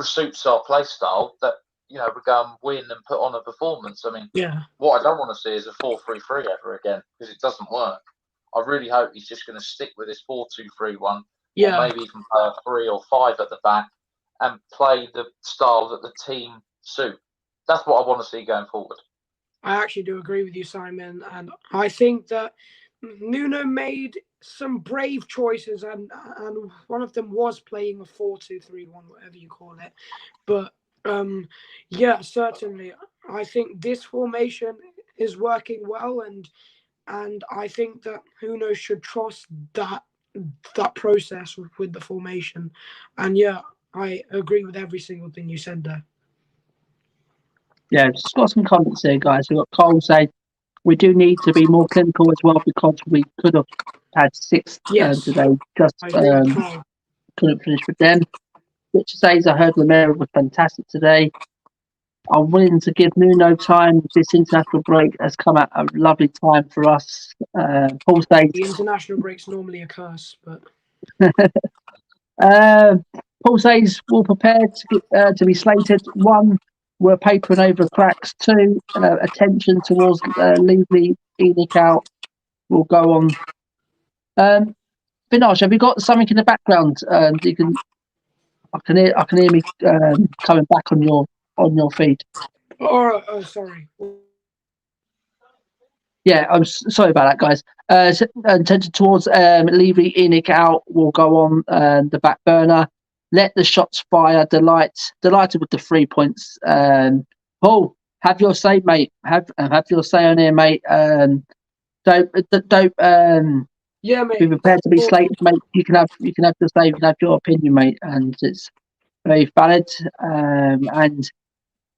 suits our play style, that we go and win and put on a performance. I mean, what I don't want to see is a 4-3-3 ever again, because it doesn't work. I really hope he's just going to stick with his 4-2-3-1, or maybe even play a 3 or 5 at the back and play the style that the team suit. That's what I want to see going forward. I actually do agree with you, Simon, and I think that Nuno made some brave choices, and one of them was playing a 4-2-3-1, whatever you call it. But certainly, I think this formation is working well, and I think that Nuno should trust that process with the formation. And I agree with every single thing you said there. Yeah, just got some comments here, guys. We've got Cole saying we do need to be more clinical as well, because we could have had 6 today. Just couldn't finish with them. Richard says, I heard Lamela was fantastic today. I'm willing to give Nuno time. This international break has come at a lovely time for us. Paul says, the international break's normally a curse, but Paul says we're prepared to be slated. 1, we're papering over cracks. 2, attention towards Levy, Enoch out will go on. Binosh, have you got something in the background? You can. I can hear me coming back on your feed. Oh, sorry. Yeah, I'm sorry about that, guys. Attention towards Levy, Enoch out will go on the back burner. Let the shots fire. Delighted with the 3 points. Paul, have your say, mate. Have your say on here, mate. Don't mate. Be prepared to be slated, mate. You can have your say. You can have your opinion, mate, and it's very valid. And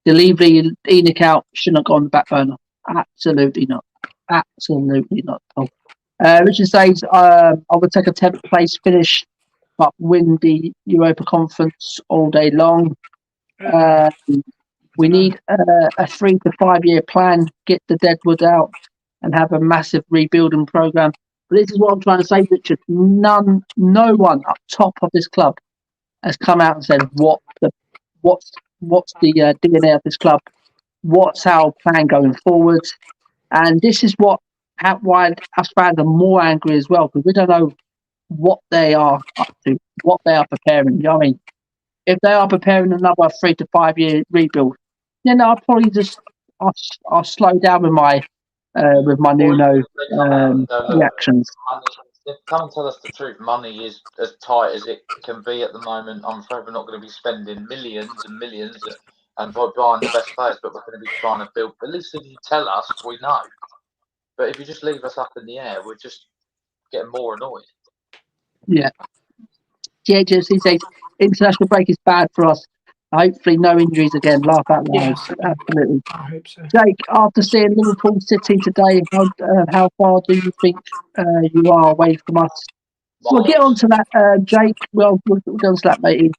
the Levy, Enoch out should not go on the back burner. Absolutely not. Absolutely not. Richard says, I would take a 10th place finish, but win the Europa Conference all day long. We need a 3 to 5 year plan, get the deadwood out, and have a massive rebuilding program. But this is what I'm trying to say, Richard. No one up top of this club has come out and said what's the DNA of this club, what's our plan going forward. And this is why us fans are more angry as well, because we don't know what they are up to, what they are preparing. You know what I mean? If they are preparing another 3 to 5 year rebuild, then I'll probably I'll slow down with my Nuno reactions. Come and tell us the truth. Money is as tight as it can be at the moment. I'm afraid we're not going to be spending millions and millions and buying the best players, but we're going to be trying to build. At least if you tell us, we know. But if you just leave us up in the air, we're just getting more annoyed. Yeah. JJC says international break is bad for us. Hopefully no injuries again. Laugh out loud. Yes, absolutely. I hope so. Jake, after seeing Liverpool City today, how far do you think you are away from us? We'll get on to that, Jake. We'll get on to that, matey.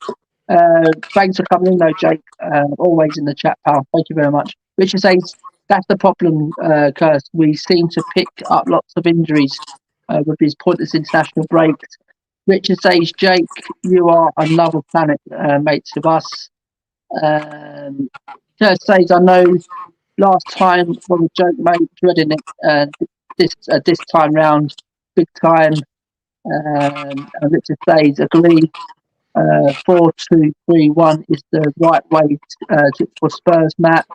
Thanks for coming in, though, Jake. Always in the chat, pal. Thank you very much. Richard says that's the problem, Curse. We seem to pick up lots of injuries with these pointless international breaks. Richard says, Jake, you are another planet, mates of us. Curse says, I know last time was a joke, mate, dreading it. This time round, big time. And Richard says, agree. 4-2-3-1 is the right way for Spurs, Matt.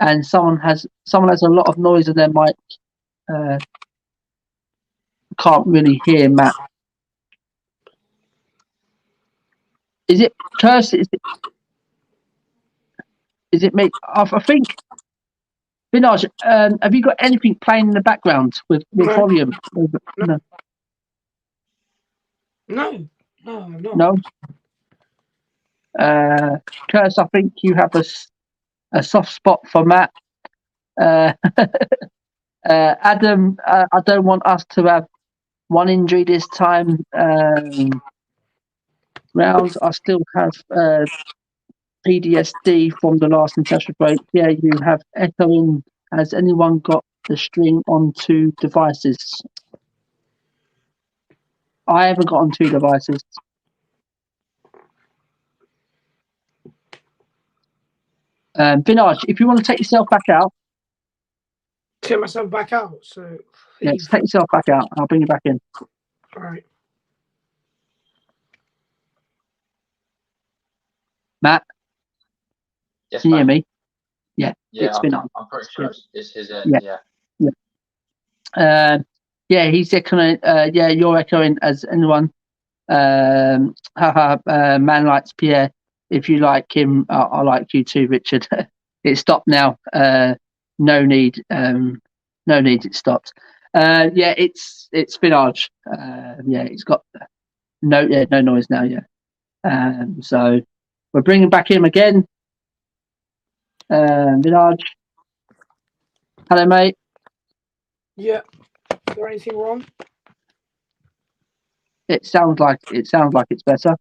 And someone has a lot of noise in their mic. Can't really hear Matt. Is it Curse? Is it me? I think. Binaj, have you got anything playing in the background with volume? No. No, I'm not. No. Curse, I think you have a soft spot for Matt. Adam, I don't want us to have one injury this time round. I still have PTSD from the last international break. Yeah, you have echoing. Has anyone got the string on 2 devices? I haven't got on 2 devices. Vinaj, if you want to take yourself back out, Take myself back out. So yeah, just take yourself back out. I'll bring you back in. all right. Matt, Yes, can you hear mate. me? Yeah, Yeah, it's Vinaj. I'm pretty sure Yeah. it's his end. Yeah. Yeah. Yeah, he's echoing. Yeah, you're echoing as anyone. Man likes Pierre. If you like him, I like you too, Richard. It stopped now. No need. No need. It stopped. Yeah, it's Vinaj. Yeah, it's got no noise now. Yeah. So we're bringing back him again. Vinaj. Hello, mate. Yeah. Is there anything wrong? It sounds like it's better.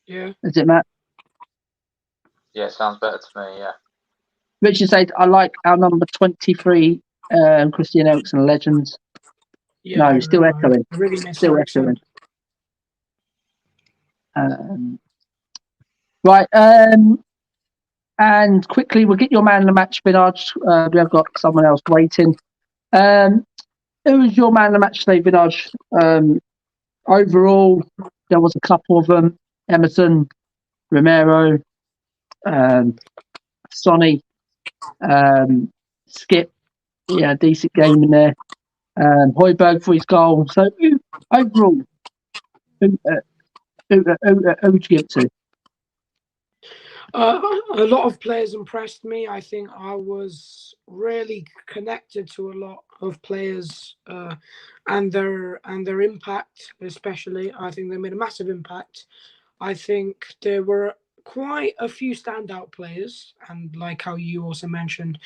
Yeah. Is it, Matt? Yeah, it sounds better to me. Yeah. Richard said, "I like our number 23, Christian Eriksen, legends." Yeah. No, I still remember. echoing. I really miss Still Ericsson. echoing. Right. And quickly, we'll get your man of the match, Vinaj. We have got someone else waiting. Who was your man of the match today, Vinaj? Overall, there was a couple of them: Emerson, Romero, Sonny, Skip. Yeah, decent game in there. Højbjerg for his goal. So overall, who would you give it to? A lot of players impressed me. I think I was really connected to a lot of players and their impact, especially. I think they made a massive impact. I think there were quite a few standout players, and like how you also mentioned,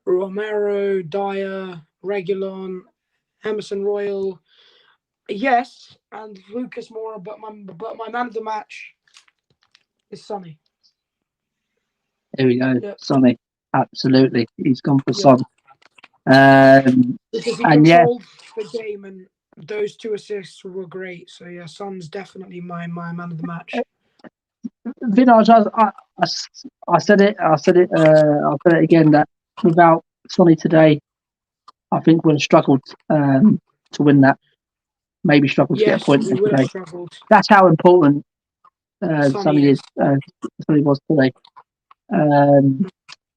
Romero, Dyer, Regulon, Emerson Royal, yes, and Lucas Moura. But my man of the match is Sonny. Here we go, Yep. Sonny. Absolutely, he's gone for Yep. Son. Because he And yeah, controlled the game, and those 2 assists were great. So yeah, Son's definitely my man of the match. Vinaj, I said it. I'll say it again. That without Sonny today, I think we'd have struggled to win that. Maybe struggled to get a Yes, point we would have today. struggled. That's how important Sonny is. Sonny was today.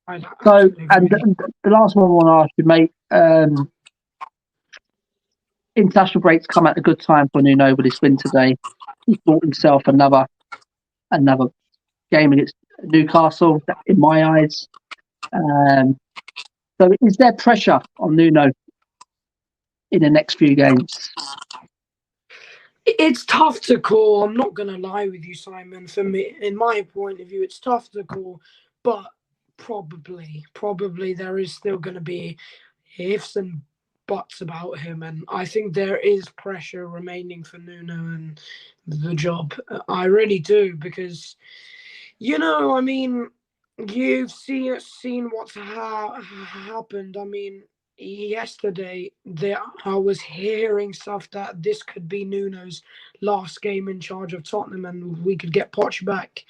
I So, absolutely agree and with you. the last one I want to ask you, mate. International breaks come at a good time for Nuno with his win today. He's bought himself another game against Newcastle, in my eyes. So, is there pressure on Nuno in the next few games? It's tough to call. I'm not going to lie with you, Simon. For me, in my point of view, it's tough to call, but probably there is still going to be ifs and buts about him, and I think there is pressure remaining for Nuno and the job. I really do, because I mean, you've seen what's happened. I mean, yesterday I was hearing stuff that this could be Nuno's last game in charge of Tottenham, and we could get Poch back.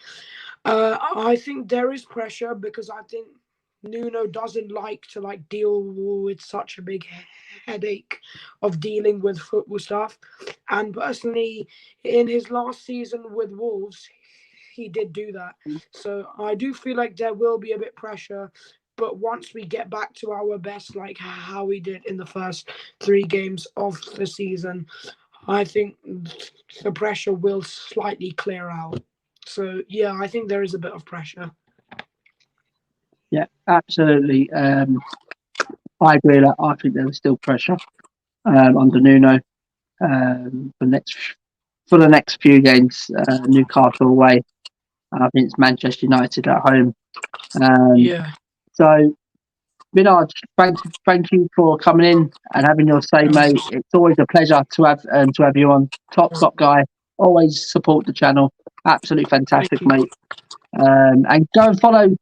I think there is pressure, because I think Nuno doesn't like to deal with such a big headache of dealing with football stuff. And personally, in his last season with Wolves, he did do that. So I do feel like there will be a bit pressure. But once we get back to our best, like how we did in the first 3 games of the season, I think the pressure will slightly clear out. So yeah, I think there is a bit of pressure. Yeah, absolutely. I agree that I think there is still pressure under Nuno for the next few games. Newcastle away, and I think it's Manchester United at home. Yeah. So, Vinaj, thank you for coming in and having your say, mate. It's always a pleasure to have you on. Top guy. Always support the channel. Absolutely fantastic, mate. And go and follow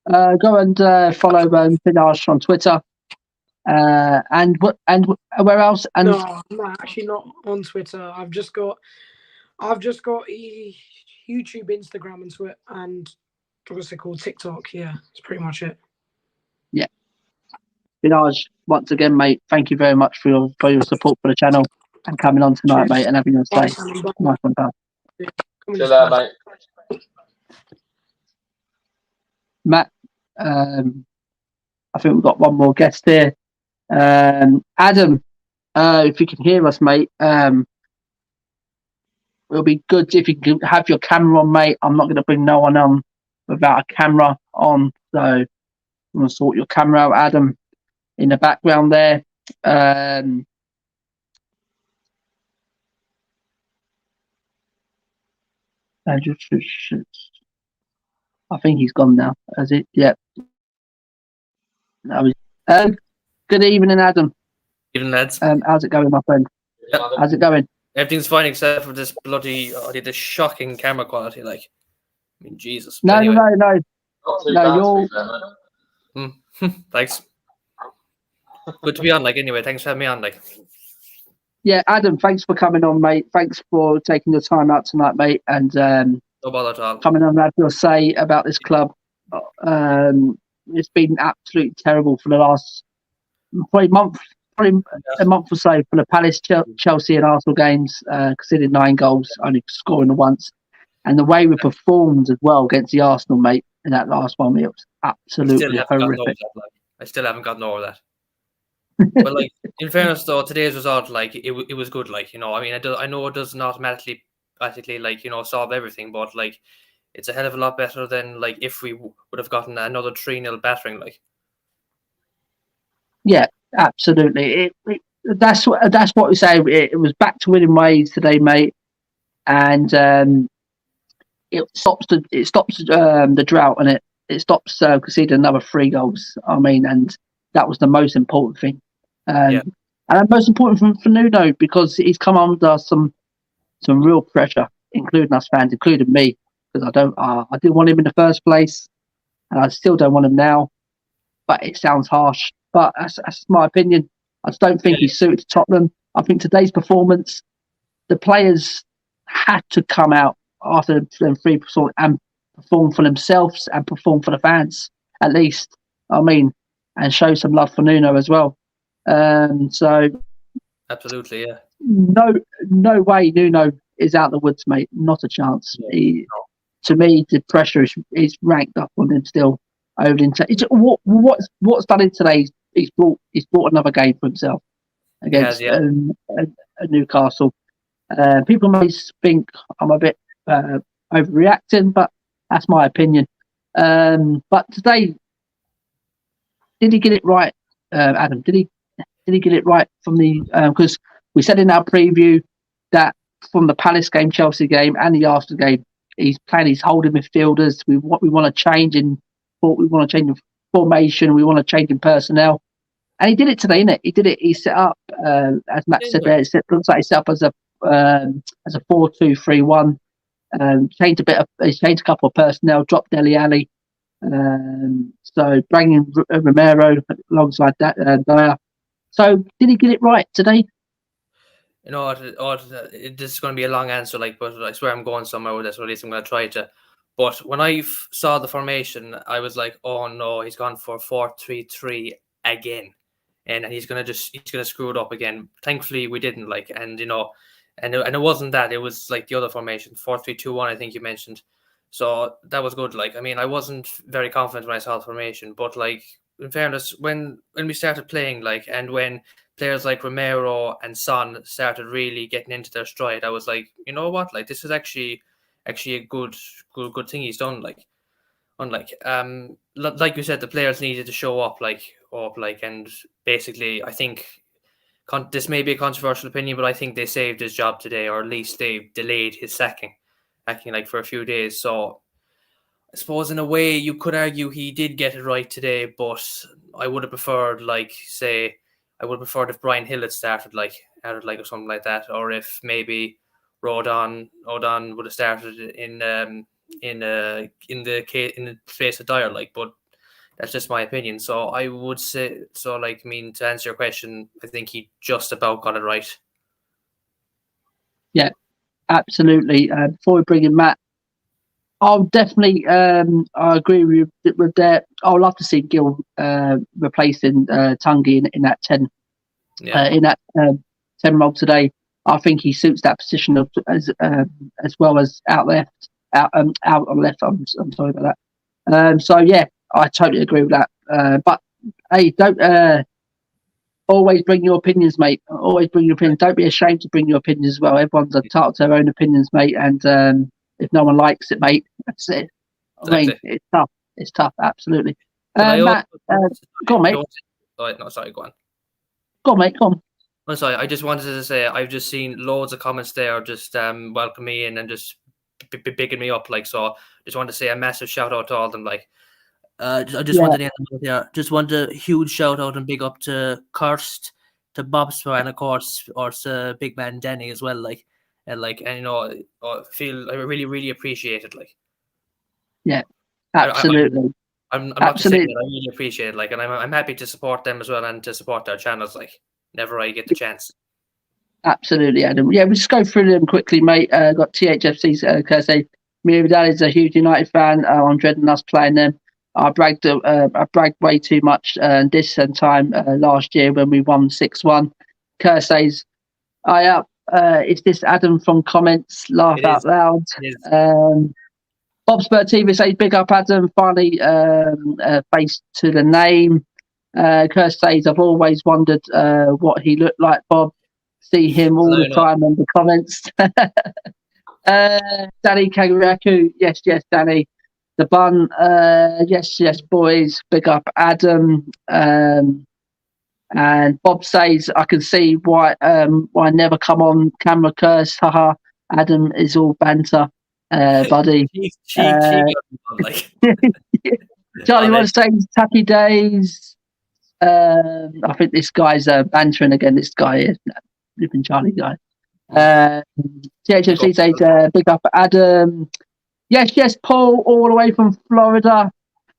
Vinaj on Twitter. And where else? And No, I'm actually not on Twitter. I've just got YouTube, Instagram, and what's it called? TikTok. Yeah, it's pretty much it. Binaj, once again, mate, thank you very much for your support for the channel and coming on tonight, Cheers. mate, and having your say. Bye, Simon. Bye. Nice one, pal. Come See on, you later, mate. Matt, I think we've got one more guest here. Adam, if you can hear us, mate, it'll be good if you can have your camera on, mate. I'm not going to bring no one on without a camera on, so I'm going to sort your camera out, Adam, in the background there. I think he's gone now. Has it? Yep. Good evening, Adam. Evening, lads. How's it going, my friend? Yep. How's it going? Everything's fine except for this bloody, this shocking camera quality. Like, I mean, Jesus. No, But anyway. no. Not too No, bad, you're- to be fair, mate. Thanks. Good to be on. Like, anyway, thanks for having me on. Like, Yeah, Adam, thanks for coming on, mate. Thanks for taking the time out tonight, mate, and no bother at all. coming on and have your say about this club. It's been absolutely terrible for the last probably a month or so for the Palace, Chelsea, and Arsenal games. Conceded 9 goals, only scoring the once, and the way we performed as well against the Arsenal, mate, in that last one, it was absolutely horrific. I still haven't gotten over that. But like, in fairness, though, today's result, like, it was good. Like, you know, I mean, I know it doesn't automatically, like, you know, solve everything, but like, it's a hell of a lot better than like if we would have gotten another 3-0 battering. Like, yeah, absolutely. That's what we say. It was back to winning ways today, mate, and it stops the drought, and it stops conceding another 3 goals. I mean, and that was the most important thing. And the most important for Nuno, because he's come under some real pressure, including us fans, including me, because I didn't want him in the first place, and I still don't want him now. But it sounds harsh, but that's my opinion. I just don't think he's suited to Tottenham. I think today's performance, the players had to come out after them 3% and perform for themselves and perform for the fans, at least. I mean, and show some love for Nuno as well. So absolutely, yeah. No way Nuno is out the woods, mate. Not a chance. To me, the pressure is ranked up on him still. What's done it today? He's brought another game for himself against Newcastle. People may think I'm a bit overreacting, but that's my opinion. But today, did he get it right, Adam? Did he get it right from the? Because we said in our preview that from the Palace game, Chelsea game, and the Arsenal game, he's playing his holding midfielders. We want to change in formation. We want to change in personnel, and he did it today, innit? He did it. He set up, as Matt said there. It looks like he set up as a 4-2-3-1. Changed a couple of personnel. Dropped Dele Alli. So bringing Romero alongside that Dyer. So did he get it right today? You know what? This is going to be a long answer, like, but I swear I'm going somewhere with this, or at least I'm going to try to. But when I saw the formation, I was like, "Oh no, he's gone for 4-3-3 again, and he's going to screw it up again." Thankfully, we didn't, like, and you know, and it wasn't that. It was like the other formation, 4-3-2-1. I think you mentioned. So that was good. Like, I mean, I wasn't very confident when I saw the formation, but like, in fairness, when we started playing, like, and when players like Romero and Son started really getting into their stride, I was like, you know what, like, this is actually a good thing he's done. Like, unlike like you said, the players needed to show up, and basically, I think this may be a controversial opinion, but I think they saved his job today, or at least they delayed his sacking like for a few days. So I suppose in a way you could argue he did get it right today, but I would have preferred, if Brian Hill had started or something like that, or if maybe Rodon would have started in the place of Dyer, like. But that's just my opinion. So I would say, to answer your question, I think he just about got it right. Yeah, absolutely. Before we bring in Matt, I'll definitely. I agree with that. I'd love to see Gill replacing Tungi in that 10 in that 10 role today. I think he suits that position as well as out left, out on left. I'm sorry about that. So yeah, I totally agree with that. But hey, don't always bring your opinions, mate. Always bring your opinions. Don't be ashamed to bring your opinions as well. Everyone's entitled to their own opinions, mate. And if no one likes it, mate, that's it. Exactly. I mean, it's tough. It's tough, absolutely. Can Matt, go on, mate. No, sorry, go on. Go on, mate. Go on. I'm sorry. I just wanted to say I've just seen loads of comments there, just welcome me in and just bigging me up. Like, so just want to say a massive shout out to all of them. Like, I just wanted a huge shout out and big up to Kirst, to Bobsper, and of course, big man Denny as well. Like, and you know, I really appreciate it. Like, yeah, absolutely. I'm not just saying that. I really appreciate it. Like, and I'm happy to support them as well and to support their channels. Like, whenever I get the chance. Absolutely, Adam. Yeah, we'll just go through them quickly, mate. Got THFC's Kersey. Me and Dad is a huge United fan. I'm dreading us playing them. I bragged way too much this time last year when we won 6-1. Kersey's it's this Adam from comments. Laugh out loud. Bobspur TV says big up Adam. Finally face to the name. Kirst says I've always wondered what he looked like, Bob. See him all the time in the comments. Danny Kaguraku, yes, Danny. The bun, yes, boys. Big up Adam. And Bob says I can see why never come on camera. Curse, haha. Adam is all banter, buddy. Charlie wants to say happy days. I think this guy's bantering again. This guy is flipping Charlie guy. THFC says big up Adam. Yes, Paul, all the way from Florida.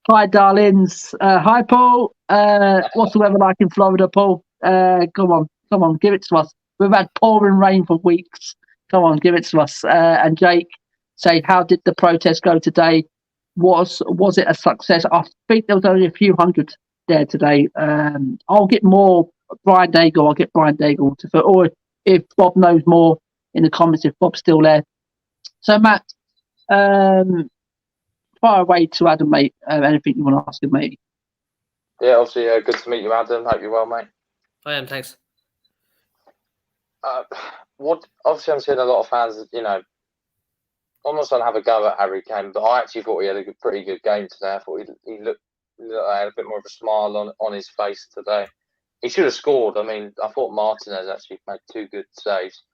Hi, darlings. Hi, Paul. What's the weather like in Florida, Paul? Come on, give it to us. We've had pouring rain for weeks. Come on, give it to us. And Jake say, how did the protest go today? Was it a success? I think there was only a few hundred there today. I'll get more Brian Daigle. I'll get Brian Daigle or if Bob knows more in the comments, if Bob's still there. So Matt, far away to Adam, mate. Anything you want to ask him, mate? Yeah, obviously, good to meet you, Adam. Hope you're well, mate. I am, thanks. Obviously, I'm seeing a lot of fans, you know, I'm not trying to have a go at Harry Kane, but I actually thought he had a pretty good game today. I thought he looked had a bit more of a smile on his face today. He should have scored. I mean, I thought Martinez actually made 2 good saves.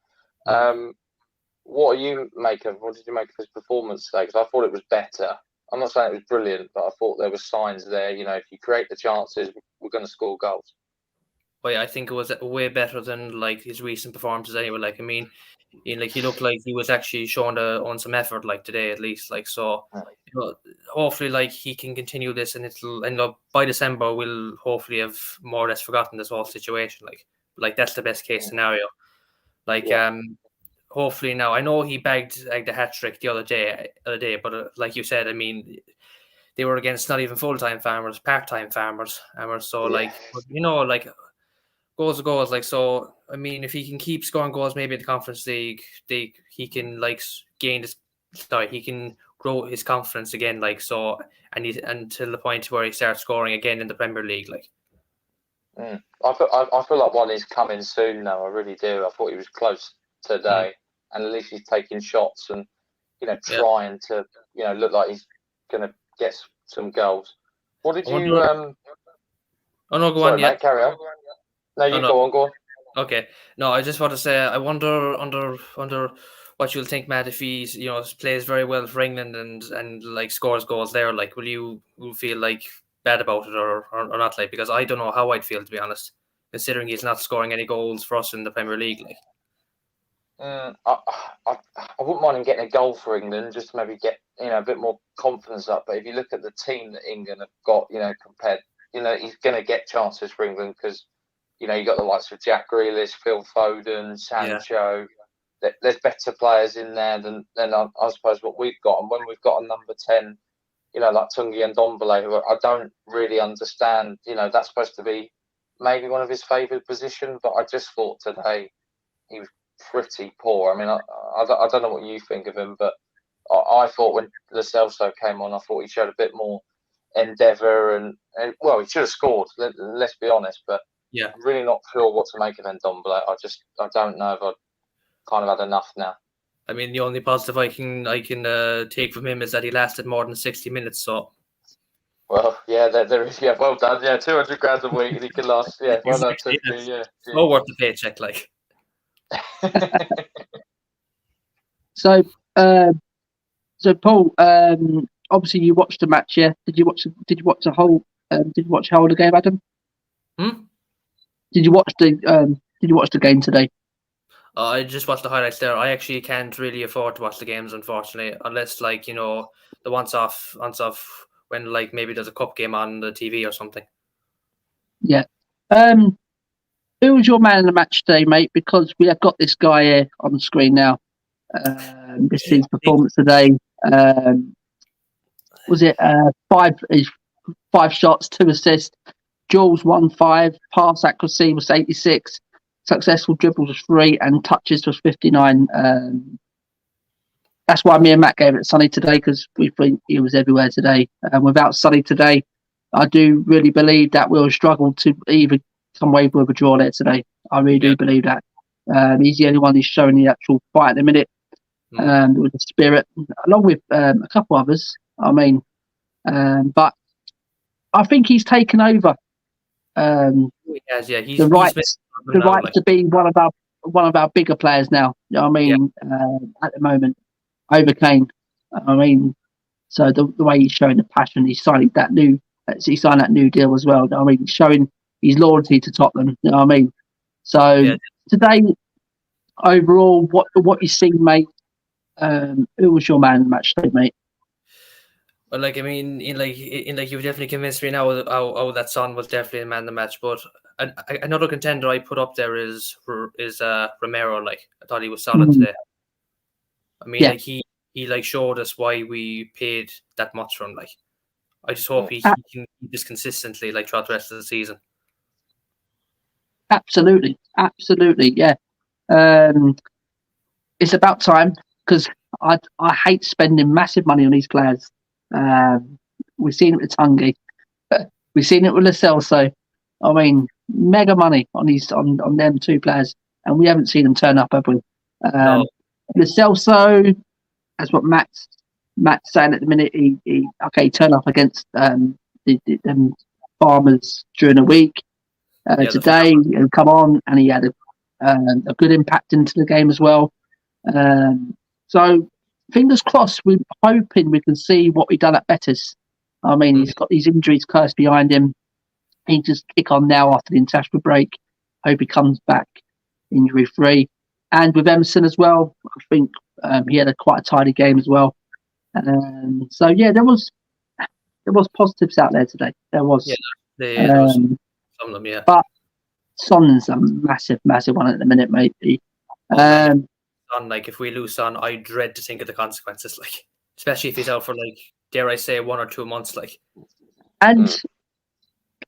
What did you make of his performance today? Because I thought it was better. I'm not saying it was brilliant, but I thought there were signs there. You know, if you create the chances, we're going to score goals. Well, yeah, I think it was way better than like his recent performances anyway. Like, I mean, he looked like he was actually showing on some effort, like today at least. Like, so, you know, hopefully, like he can continue this, and by December we'll hopefully have more or less forgotten this whole situation. Like that's the best case scenario. Like, hopefully now. I know he bagged the hat trick the other day, but like you said, I mean, they were against not even full-time farmers, part-time farmers, so like, you know, like. Goals are goals, like, so. I mean, if he can keep scoring goals, maybe in the Conference League, he can like he can grow his confidence again, like so, and until the point where he starts scoring again in the Premier League, like. I feel like one is coming soon now. I really do. I thought he was close today, and at least he's taking shots and trying to look like he's going to get some goals. What did you? Oh no, go on. Yeah, mate, carry on. No, go on. Okay. No, I just want to say I wonder under what you'll think, Matt, if he plays very well for England and like scores goals there. Like, will you feel like bad about it or not? Like, because I don't know how I'd feel, to be honest, considering he's not scoring any goals for us in the Premier League. Like, I wouldn't mind him getting a goal for England just to maybe get a bit more confidence up. But if you look at the team that England have got, compared, he's going to get chances for England because. You got the likes of Jack Grealish, Phil Foden, Sancho. there's better players in there than I suppose what we've got. And when we've got a number 10, like Tungi and Ndombele, who I don't really understand, that's supposed to be maybe one of his favoured positions, but I just thought today he was pretty poor. I mean, I don't know what you think of him, but I thought when Lo Celso came on, I thought he showed a bit more endeavour and well, he should have scored. Let's be honest, but yeah, I'm really not sure what to make of Ndombele. I don't know if I've kind of had enough now. I mean, the only positive I can take from him is that he lasted more than 60 minutes. So, well, yeah, there is. Yeah, well done. Yeah, 200 grand a week, and he can last. Yeah, well done, exactly, Tungi. Yeah, so worth the paycheck, like. So, Paul, obviously you watched the match. Yeah, did you watch the whole? Did you watch the whole of the game, Adam? Did you watch the game today? I just watched the highlights there. I actually can't really afford to watch the games, unfortunately, unless the once off when maybe there's a cup game on the TV or something. Yeah. Who was your man in the match today, mate? Because we have got this guy here on the screen now. This is his performance today. Was it 5 shots, 2 assists? Jules 1-5. Pass accuracy was 86. Successful dribbles was 3, and touches was 59. That's why me and Matt gave it Sonny today, because we think he was everywhere today. Without Sonny today, I do really believe that we'll struggle to even come away with a draw there today. I really do believe that. He's the only one who's showing the actual fight at the minute, with the spirit, along with a couple others. I mean, but I think he's taken over. He has, yeah. The right to be one of our bigger players now. You know what I mean? At the moment, over Kane. I mean, so the way he's showing the passion, he's signing that new deal as well. You know what I mean, showing his loyalty to Tottenham. You know what I mean? So today, overall, what you seen, mate? Who was your man in the match today, mate? Well, I mean, you've definitely convinced me now how that Son was definitely the man in the match. But another contender I put up there is Romero. I thought he was solid today. I mean, he showed us why we paid that much for him. I just hope he can keep this consistently throughout the rest of the season. Absolutely, yeah. It's about time, because I hate spending massive money on these players. We've seen it with Tungi, we've seen it with Lo Celso. I mean, mega money on them 2 players, and we haven't seen them turn up, have we? No. Lo Celso, that's what Matt's saying at the minute. He turned up against the Farmers during the week. Today, and come on, and he had a good impact into the game as well. So fingers crossed, we're hoping we can see what we've done at Betis. I mean, he's got these injuries cursed behind him. He just kick on now after the international break. Hope he comes back injury free. And with Emerson as well, I think he had quite a tidy game as well. So yeah, there was positives out there today. There was. Yeah, there was some of them. Yeah. But Son's a massive one at the minute, mate. Son, if we lose Son, I dread to think of the consequences. Especially if he's out for dare I say 1 or 2 months. And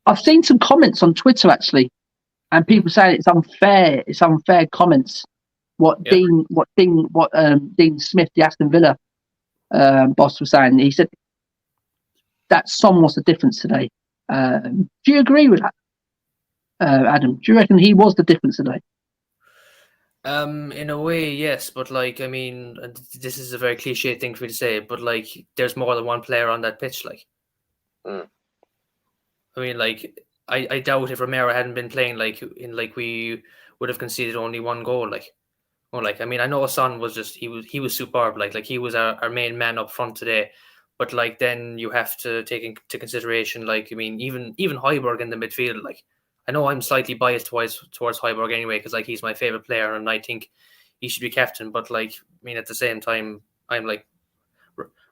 I've seen some comments on Twitter actually, and people saying it's unfair. It's unfair comments. Dean Smith, the Aston Villa boss, was saying. He said that Son was the difference today. Do you agree with that, Adam? Do you reckon he was the difference today? In a way, yes, but I mean, this is a very cliche thing for me to say, but there's more than one player on that pitch. I mean, I doubt if Romero hadn't been playing, we would have conceded only 1 goal. I mean, I know Son was just he was superb. He was our main man up front today, but then you have to take into consideration, I mean, even Højbjerg in the midfield. I know I'm slightly biased towards Højbjerg anyway, because he's my favorite player and I think he should be captain. But I mean, at the same time, I'm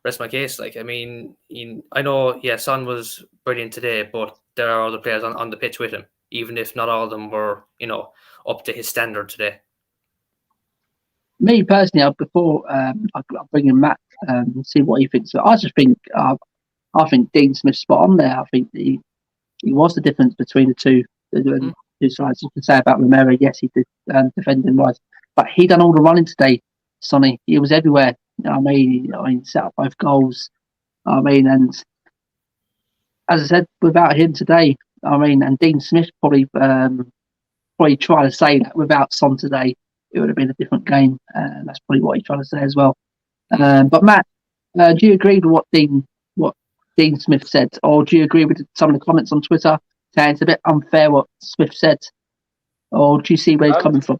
rest my case. I mean, I know, Son was brilliant today, but there are other players on the pitch with him, even if not all of them were up to his standard today. Me personally, before I'll bring in Matt see what he thinks. I just think I think Dean Smith's spot on there. I think he was the difference between the two sides. You can say about Romero, yes, he did defending wise, but he done all the running today. Sonny, he was everywhere. I mean, set up both goals. I mean, and as I said, without him today, I mean, and Dean Smith probably trying to say that without Son today, it would have been a different game. That's probably what he's trying to say as well. But Matt, do you agree with what Dean Smith said, or do you agree with some of the comments on Twitter saying it's a bit unfair what Smith said, or do you see where he's coming from?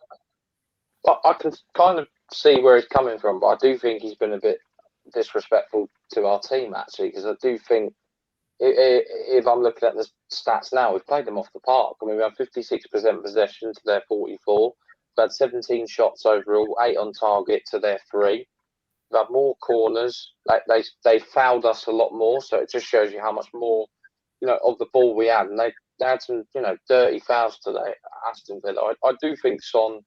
Well, I can kind of see where he's coming from, but I do think he's been a bit disrespectful to our team actually, because I do think if I'm looking at the stats now, we've played them off the park. I mean, we had 56% possession to their 44. We've had 17 shots overall, 8 on target to their 3. We've had more corners. Like they fouled us a lot more, so it just shows you how much more, of the ball we had. And they had some, dirty fouls today, Aston Villa. I do think Son,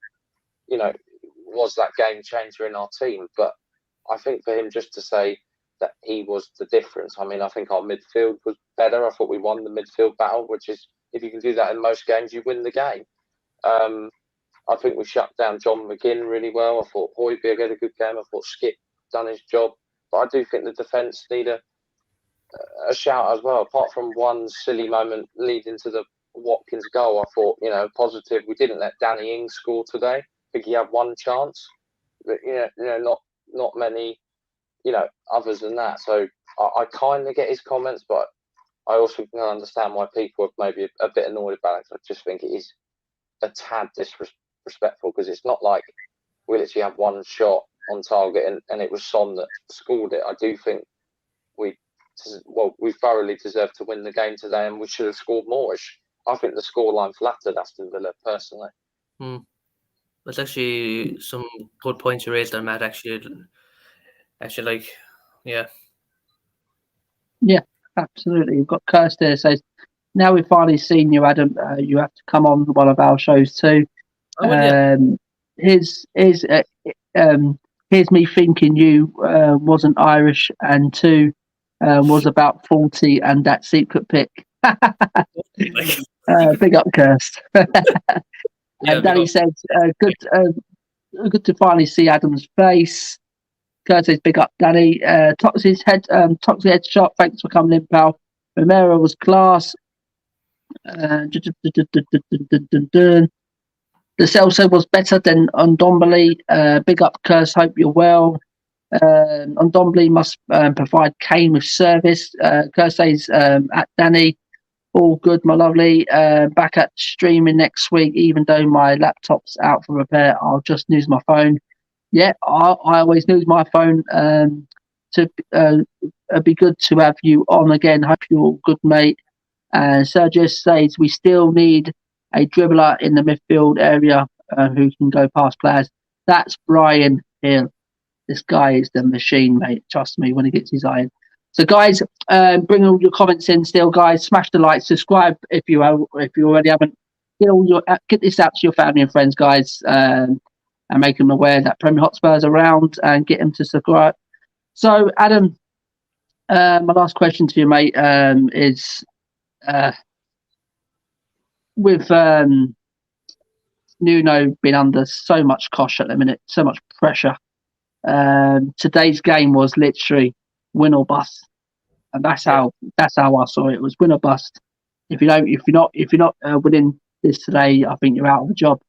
was that game changer in our team. But I think for him just to say that he was the difference. I mean, I think our midfield was better. I thought we won the midfield battle, which is, if you can do that in most games, you win the game. I think we shut down John McGinn really well. I thought Højbjerg had a good game. I thought Skip done his job. But I do think the defence need a shout as well. Apart from one silly moment leading to the Watkins goal, I thought, positive. We didn't let Danny Ings score today. I think he had one chance. But, not many, others than that. So I kind of get his comments, but I also can understand why people are maybe a bit annoyed about it. I just think it is a tad disrespectful, because it's not like we literally have one shot on target and it was Son that scored it. I do think we thoroughly deserved to win the game today, and we should have scored more. I think the scoreline flattered Aston Villa personally. That's actually some good points you raised there, Matt. Actually, yeah. Yeah, absolutely. We've got Kirst there says, now we've finally seen you, Adam. You have to come on one of our shows too. Here's me thinking you wasn't Irish, and 2 was about 40 and that secret pick. Big up, Kirst. And Danny said, good to finally see Adam's face. Kurt says, big up, Danny. Toxie's headshot. Thanks for coming in, pal. Romero was class. The Celso was better than Ndombele. Big up, Curse. Hope you're well. Ndombele must provide Kane with service. Curse says, at Danny, all good, my lovely. Back at streaming next week, even though my laptop's out for repair. I'll just use my phone. Yeah, I always use my phone to be good to have you on again. Hope you're all good, mate. And Sergio says we still need a dribbler in the midfield area who can go past players. That's Brian Hill. This guy is the machine, mate. Trust me when he gets his eye in. So, guys, bring all your comments in still, guys. Smash the like, subscribe if you already haven't. Get this out to your family and friends, guys. And make them aware that Premier Hotspur is around, and get them to subscribe. So, Adam, my last question to you, mate, is with Nuno being under so much cosh at the minute, so much pressure. Today's game was literally win or bust, and that's how I saw it. It was win or bust. If you're not winning this today, I think you're out of the job.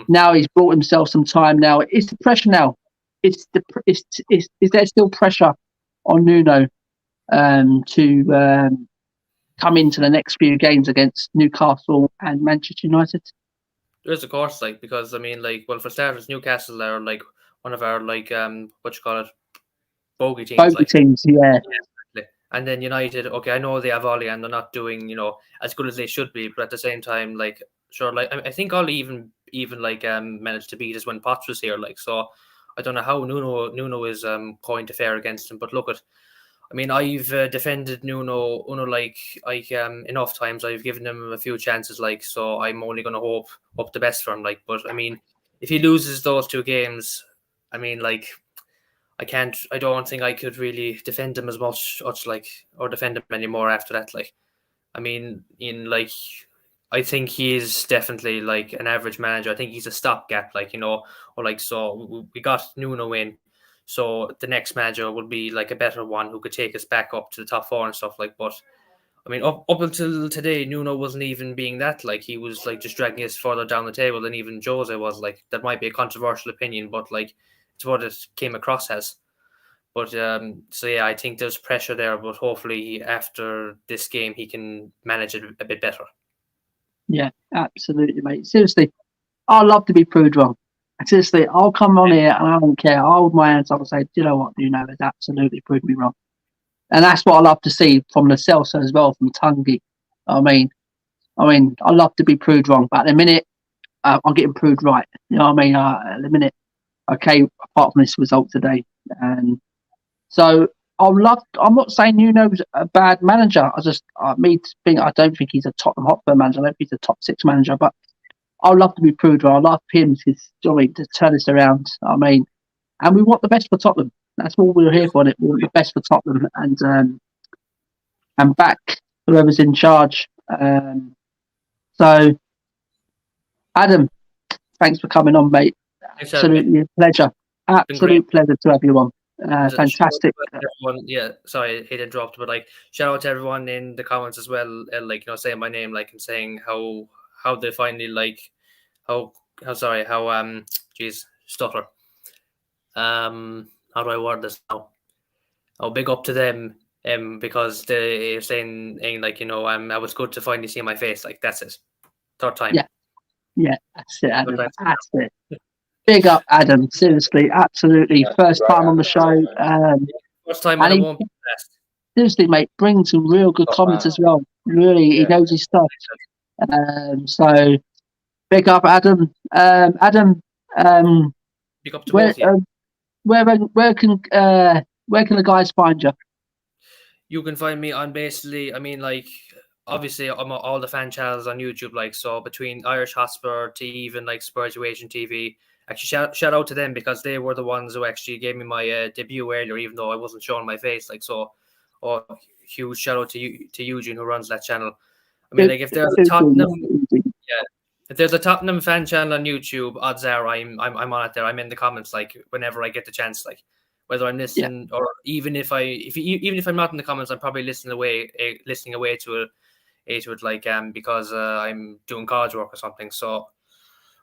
Now he's brought himself some time. Now it's the pressure. Now is there still pressure on Nuno to come into the next few games against Newcastle and Manchester United? There is, of course, because I mean, for starters, Newcastle are one of our bogey teams. Bogey teams, yeah. Exactly. And then United, okay, I know they have Ollie and they're not doing as good as they should be, but at the same time, I think Ollie even managed to beat us when Potts was here. So I don't know how Nuno is going to fare against him. But look I've defended Nuno enough times. I've given him a few chances, so I'm only going to hope the best for him. But I mean, if he loses those 2 games, I mean, like, I don't think I could really defend him as much, like, or defend him anymore after that. Like, I mean, I think he is definitely like an average manager. I think he's a stopgap, like, or like, so we got Nuno in, so the next manager would be like a better one who could take us back up to the top four and stuff like. But I mean, up until today, Nuno wasn't even being that. Like, he was like just dragging us further down the table than even Jose was. Like, that might be a controversial opinion, but like, it's what it came across as. But so yeah, I think there's pressure there, but hopefully after this game he can manage it a bit better. Yeah, absolutely, mate. Seriously, I love to be proved wrong. Seriously, I'll come on here and I don't care. I'll hold my hands up and say, do you know what? Nuno has absolutely proved me wrong. And that's what I love to see from the Celso as well, from Tungi. I mean, I love to be proved wrong, but at the minute, I'm getting proved right. You know what I mean? At the minute, okay, apart from this result today. And so I'm not saying Nuno's a bad manager. I don't think he's a Tottenham Hotspur manager. I don't think he's a top 6 manager, but I'd love to be proved wrong. I'd love him to turn this around. I mean, and we want the best for Tottenham. That's all we're here for. We want the best for Tottenham and back whoever's in charge. So, Adam, thanks for coming on, mate. Absolutely a pleasure. Absolute pleasure to have you on. Fantastic. Everyone, yeah, sorry, it interrupted, but like, shout out to everyone in the comments as well, like, saying my name, like, and saying how they finally, like, stutter. How do I word this now? Oh, big up to them, because they're saying, like, I was good to finally see my face. Like, that's it. Third time. Yeah, that's it, Adam. That's it. Big up, Adam. Seriously, absolutely. Yeah, first time on the show. First time, and it won't be best. Seriously, mate, bring some real good comments as well. Really, he knows his stuff. So, big up, Adam. Adam. Big up to both of you. Where can the guys find you? You can find me on basically, I mean, like, obviously I'm all the fan channels on YouTube, like, so between Irish Hotspur to even like Spurs Asian TV. Actually, shout out to them, because they were the ones who actually gave me my debut earlier, even though I wasn't showing my face. Like, so, huge shout out to Eugene, who runs that channel. I mean, like, if there's a Tottenham fan channel on YouTube, odds are I'm on it there. I'm in the comments, like, whenever I get the chance, like, whether I'm listening or even if I'm not in the comments, I'm probably listening away to it, like, because I'm doing college work or something. So,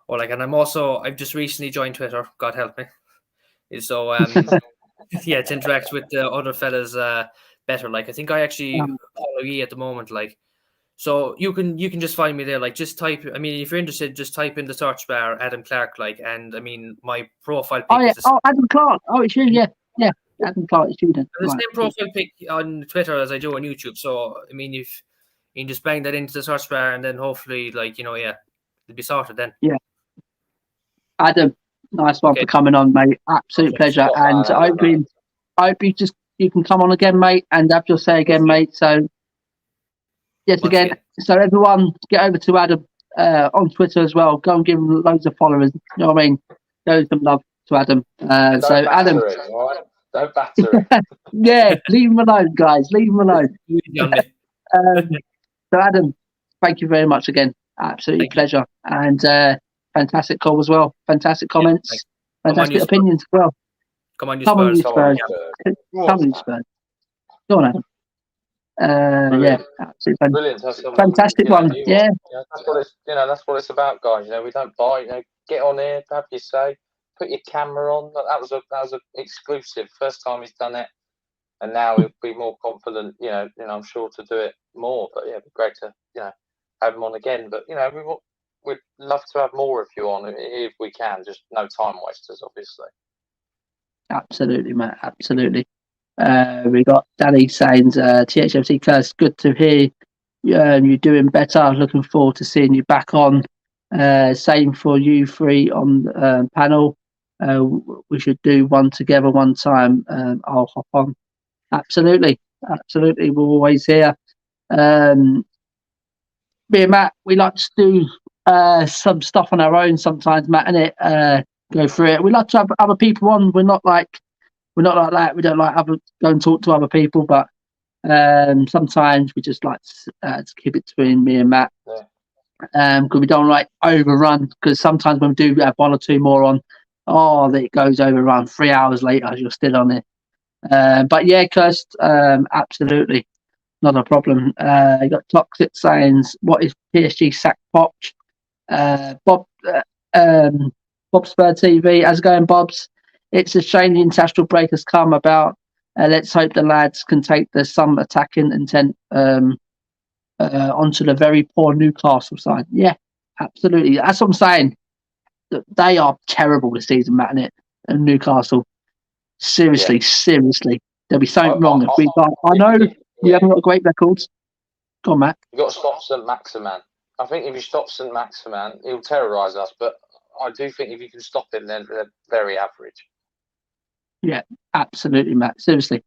or like, and I've just recently joined Twitter. God help me. So to interact with the other fellas better. Like, I think I actually follow you at the moment. Like, so you can just find me there. Like, just type. I mean, if you're interested, just type in the search bar Adam Clark. Like, and I mean, my profile pic is Adam Clark. Oh, it's you. Yeah. Adam Clark, it's you then. The same profile pic on Twitter as I do on YouTube. So, I mean, if you can just bang that into the search bar, and then hopefully, like, it'll be sorted then. Yeah. Adam, nice one for coming on, mate. Absolute pleasure. And I hope you can come on again, mate, and have your say again, mate. So, yes, again. So, everyone, get over to Adam on Twitter as well. Go and give him loads of followers. You know what I mean? Show some love to Adam. So, Adam. Don't batter him. Yeah, leave him alone, guys. Leave him alone. So, Adam, thank you very much again. Absolutely pleasure. And fantastic call as well. Fantastic comments. Fantastic opinions as well. Come on, you Spurs. Come on, you Spurs. Go on, Adam. Absolutely brilliant. Fantastic one. That's what it's about, guys. We don't buy. Get on here, have your say. Put your camera on. That was an exclusive. First time he's done it, and now he'll be more confident. I'm sure to do it more. But it'd be great to have him on again. But we'd love to have more of you on if we can. Just no time wasters, obviously. Absolutely, Matt. Absolutely. We got Danny saying, THFC Class, good to hear you're doing better. Looking forward to seeing you back on. Same for you three on the panel. We should do one together one time. I'll hop on. Absolutely. We're always here. Me and Matt, we like to do some stuff on our own sometimes, Matt, innit? go through it. We like to have other people on. We're not like that. We don't like go and talk to other people, but sometimes we just like to keep it between me and Matt. Because we don't like overrun. Because sometimes when we do have one or two more on, it goes overrun. 3 hours later, you're still on it. But yeah, Kirst, absolutely not a problem. You got Toxic saying, "What is PSG sack Poch?" Bob Spur TV, how's it going, Bob's? It's a shame the international break has come about. Let's hope the lads can take the some attacking intent onto the very poor Newcastle side. Yeah, absolutely. That's what I'm saying. They are terrible this season, Matt, and Newcastle. Seriously. There'll be something wrong if we can't. I know we haven't got great records. Go on, Matt. You've got to stop St. Maximan. I think if you stop St. Maximan, he'll terrorise us. But I do think if you can stop him, then they're very average. Yeah, absolutely, Matt. Seriously.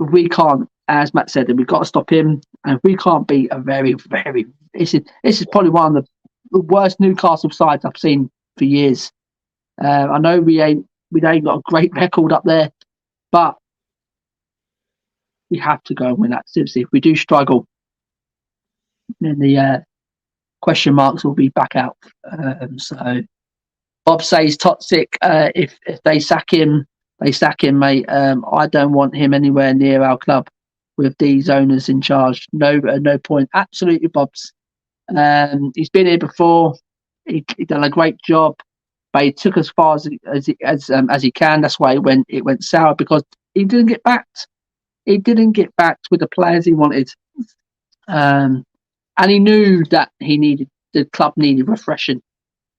If we can't, as Matt said, we've got to stop him. And if we can't beat a very, very... This is probably one of the worst Newcastle sides I've seen for years. I know we ain't got a great record up there, but we have to go and win that. Seriously, if we do struggle, then the question marks will be back out. So Bob says toxic. If they sack him, mate. I don't want him anywhere near our club with these owners in charge. No point. Absolutely, Bob's. He's been here before. He done a great job, but he took as far as he can. That's why it went sour, because he didn't get backed. He didn't get backed with the players he wanted. And he knew that the club needed refreshing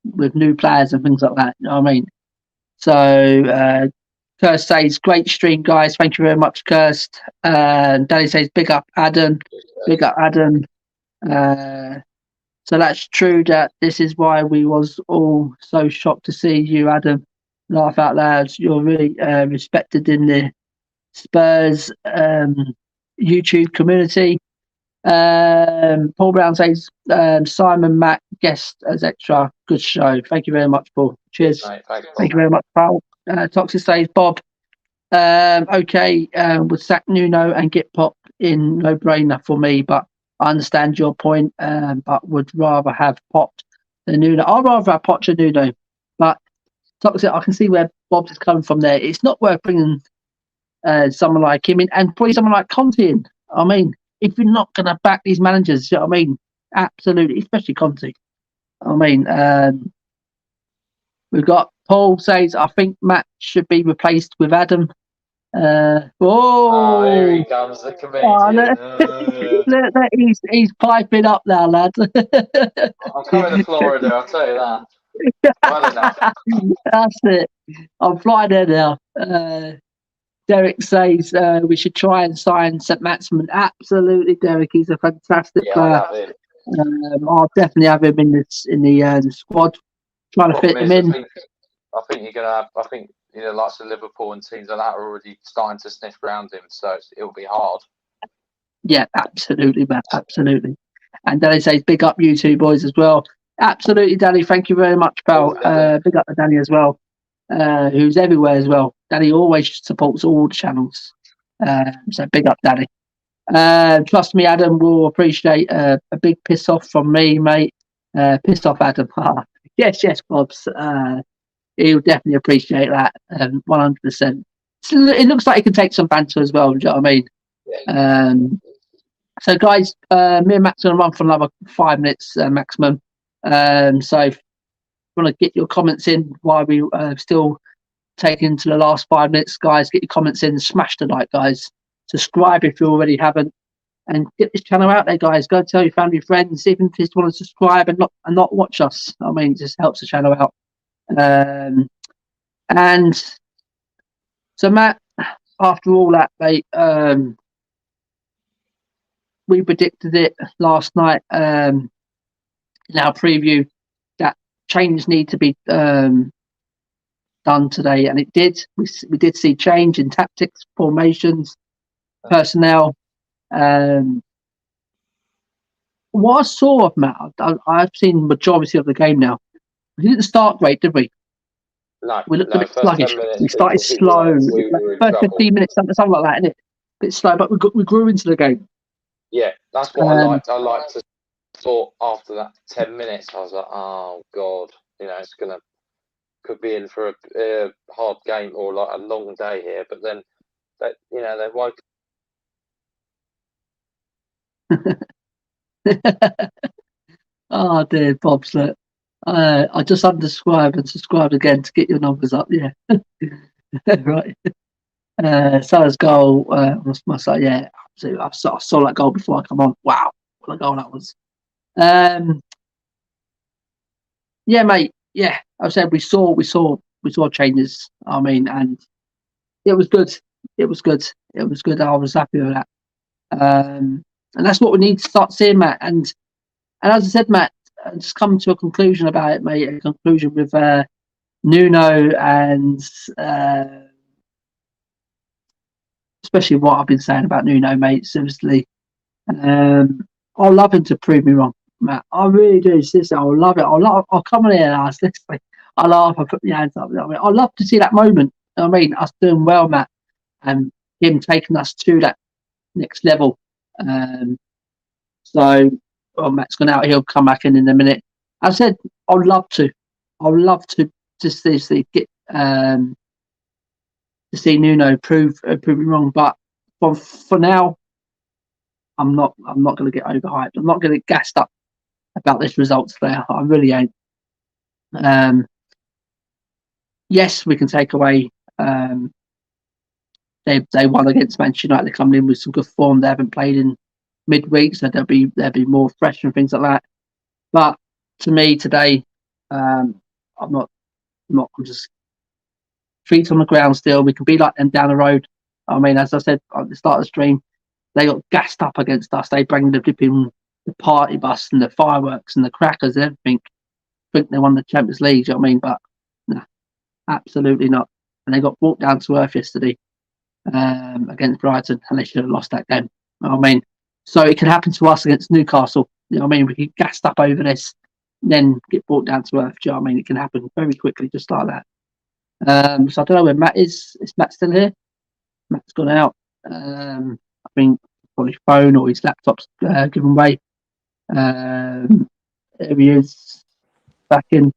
with new players and things like that. You know what I mean? So Kirst says, great stream, guys. Thank you very much, Kirst. Danny says, big up, Adam. Big up, Adam. So that's true that this is why we was all so shocked to see you, Adam. Laugh out loud. You're really respected in the Spurs YouTube community. Paul Brown says, Simon, Matt, guest as extra. Good show. Thank you very much, Paul. Cheers. Right, thank you very much, Paul. Toxic says, Bob, okay, would sack Nuno and get Pop in, no brainer for me, but I understand your point, but would rather have Pop than Nuno. I'd rather have Pop than Nuno, but Toxic, I can see where Bob's is coming from there. It's not worth bringing someone like him in, and probably someone like Conte in. I mean, if you're not going to back these managers, you know what I mean? Absolutely, especially Conte. I mean, we've got Paul says, I think Matt should be replaced with Adam. Here he comes, the comedian. Look, he's piping up now, lad. I'm coming to Florida, I'll tell you that. Well enough. That's it. I'm flying there now. Derek says we should try and sign St. Maximin. Absolutely, Derek. He's a fantastic player. I'll definitely have him in the squad. Trying to fit him in. I think you're gonna have. I think lots of Liverpool and teams like that are already starting to sniff around him, so it'll be hard. Yeah, absolutely, Matt. Absolutely. And Danny says, "Big up you two boys as well." Absolutely, Danny. Thank you very much, pal. Big up to Danny as well, who's everywhere as well. Danny always supports all the channels. So big up, Danny. Trust me, Adam will appreciate a big piss off from me, mate. Piss off, Adam. Yes, Bobs. He'll definitely appreciate that. 100%. It looks like he can take some banter as well. Do you know what I mean? So, guys, me and Matt's going to run for another 5 minutes maximum. So, if you want to get your comments in while we still taking to the last 5 minutes, guys, get your comments in. Smash the like, guys. Subscribe if you already haven't, and get this channel out there, guys. Go tell your family, friends, even if you just want to subscribe and not watch us. I mean, it just helps the channel out. And so, Matt, after all that, mate, we predicted it last night in our preview that changes need to be done today, and it did. We did see change in tactics, formations, personnel. What I saw of Matt, I've seen the majority of the game now. We didn't start great, did we? No, We looked a bit first 10 sluggish. minutes. We started slow. We were in First trouble. 15 minutes, something like that, innit? A bit slow, but we grew into the game. Yeah, that's what I liked. I liked to thought after that 10 minutes, I was like, oh God, it's could be in for a hard game or like a long day here. But then, they woke. Oh dear, Bob's look. I just unsubscribed and subscribed again to get your numbers up. Yeah, right. Salah's goal. Must say, yeah, absolutely. I saw that goal before I come on. Wow, what a goal that was. Yeah, mate. Yeah, I said we saw changes. I mean, and it was good. It was good. It was good. I was happy with that. And that's what we need to start seeing, Matt. And as I said, Matt, just come to a conclusion about it, mate. A conclusion with Nuno and especially what I've been saying about Nuno, mate. Seriously, I love him to prove me wrong, Matt. I really do. Seriously, I love it. I'll come on here and ask. Literally, I laugh. I put my hands up. I love to see that moment. I mean, us doing well, Matt, and him taking us to that next level. So, Matt's gone out. He'll come back in a minute. I said, I'd love to just get to see Nuno prove me wrong. But for now, I'm not going to get overhyped. I'm not going to get gassed up about this result today. I really ain't. Yes, we can take away. They won against Manchester United. They're coming in with some good form. They haven't played in midweek, so they'll be more fresh and things like that. But to me today, I'm just feet on the ground still. We can be like them down the road. I mean, as I said at the start of the stream, they got gassed up against us. They bring the party bus and the fireworks and the crackers and everything. Think they won the Champions League, you know what I mean? But no, absolutely not. And they got brought down to earth yesterday against Brighton, and they should have lost that game. You know what I mean? So it can happen to us against Newcastle. You know what I mean? We get gassed up over this, then get brought down to earth. Do you know what I mean? It can happen very quickly, just like that. So I don't know where Matt is. Is Matt still here? Matt's gone out. I think on his phone or his laptop's given way. There he is. Back in.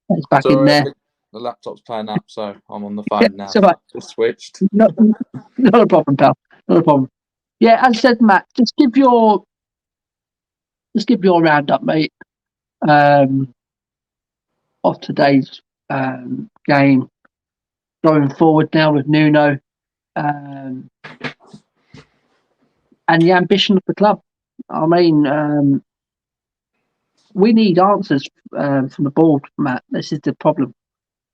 He's back in there. The laptop's playing up, so I'm on the phone now. So Just switched. Not a problem, pal. Not a problem. Yeah, as I said, Matt, just give your roundup, mate, of today's game going forward now with Nuno, and the ambition of the club. I mean, we need answers from the board, Matt. This is the problem.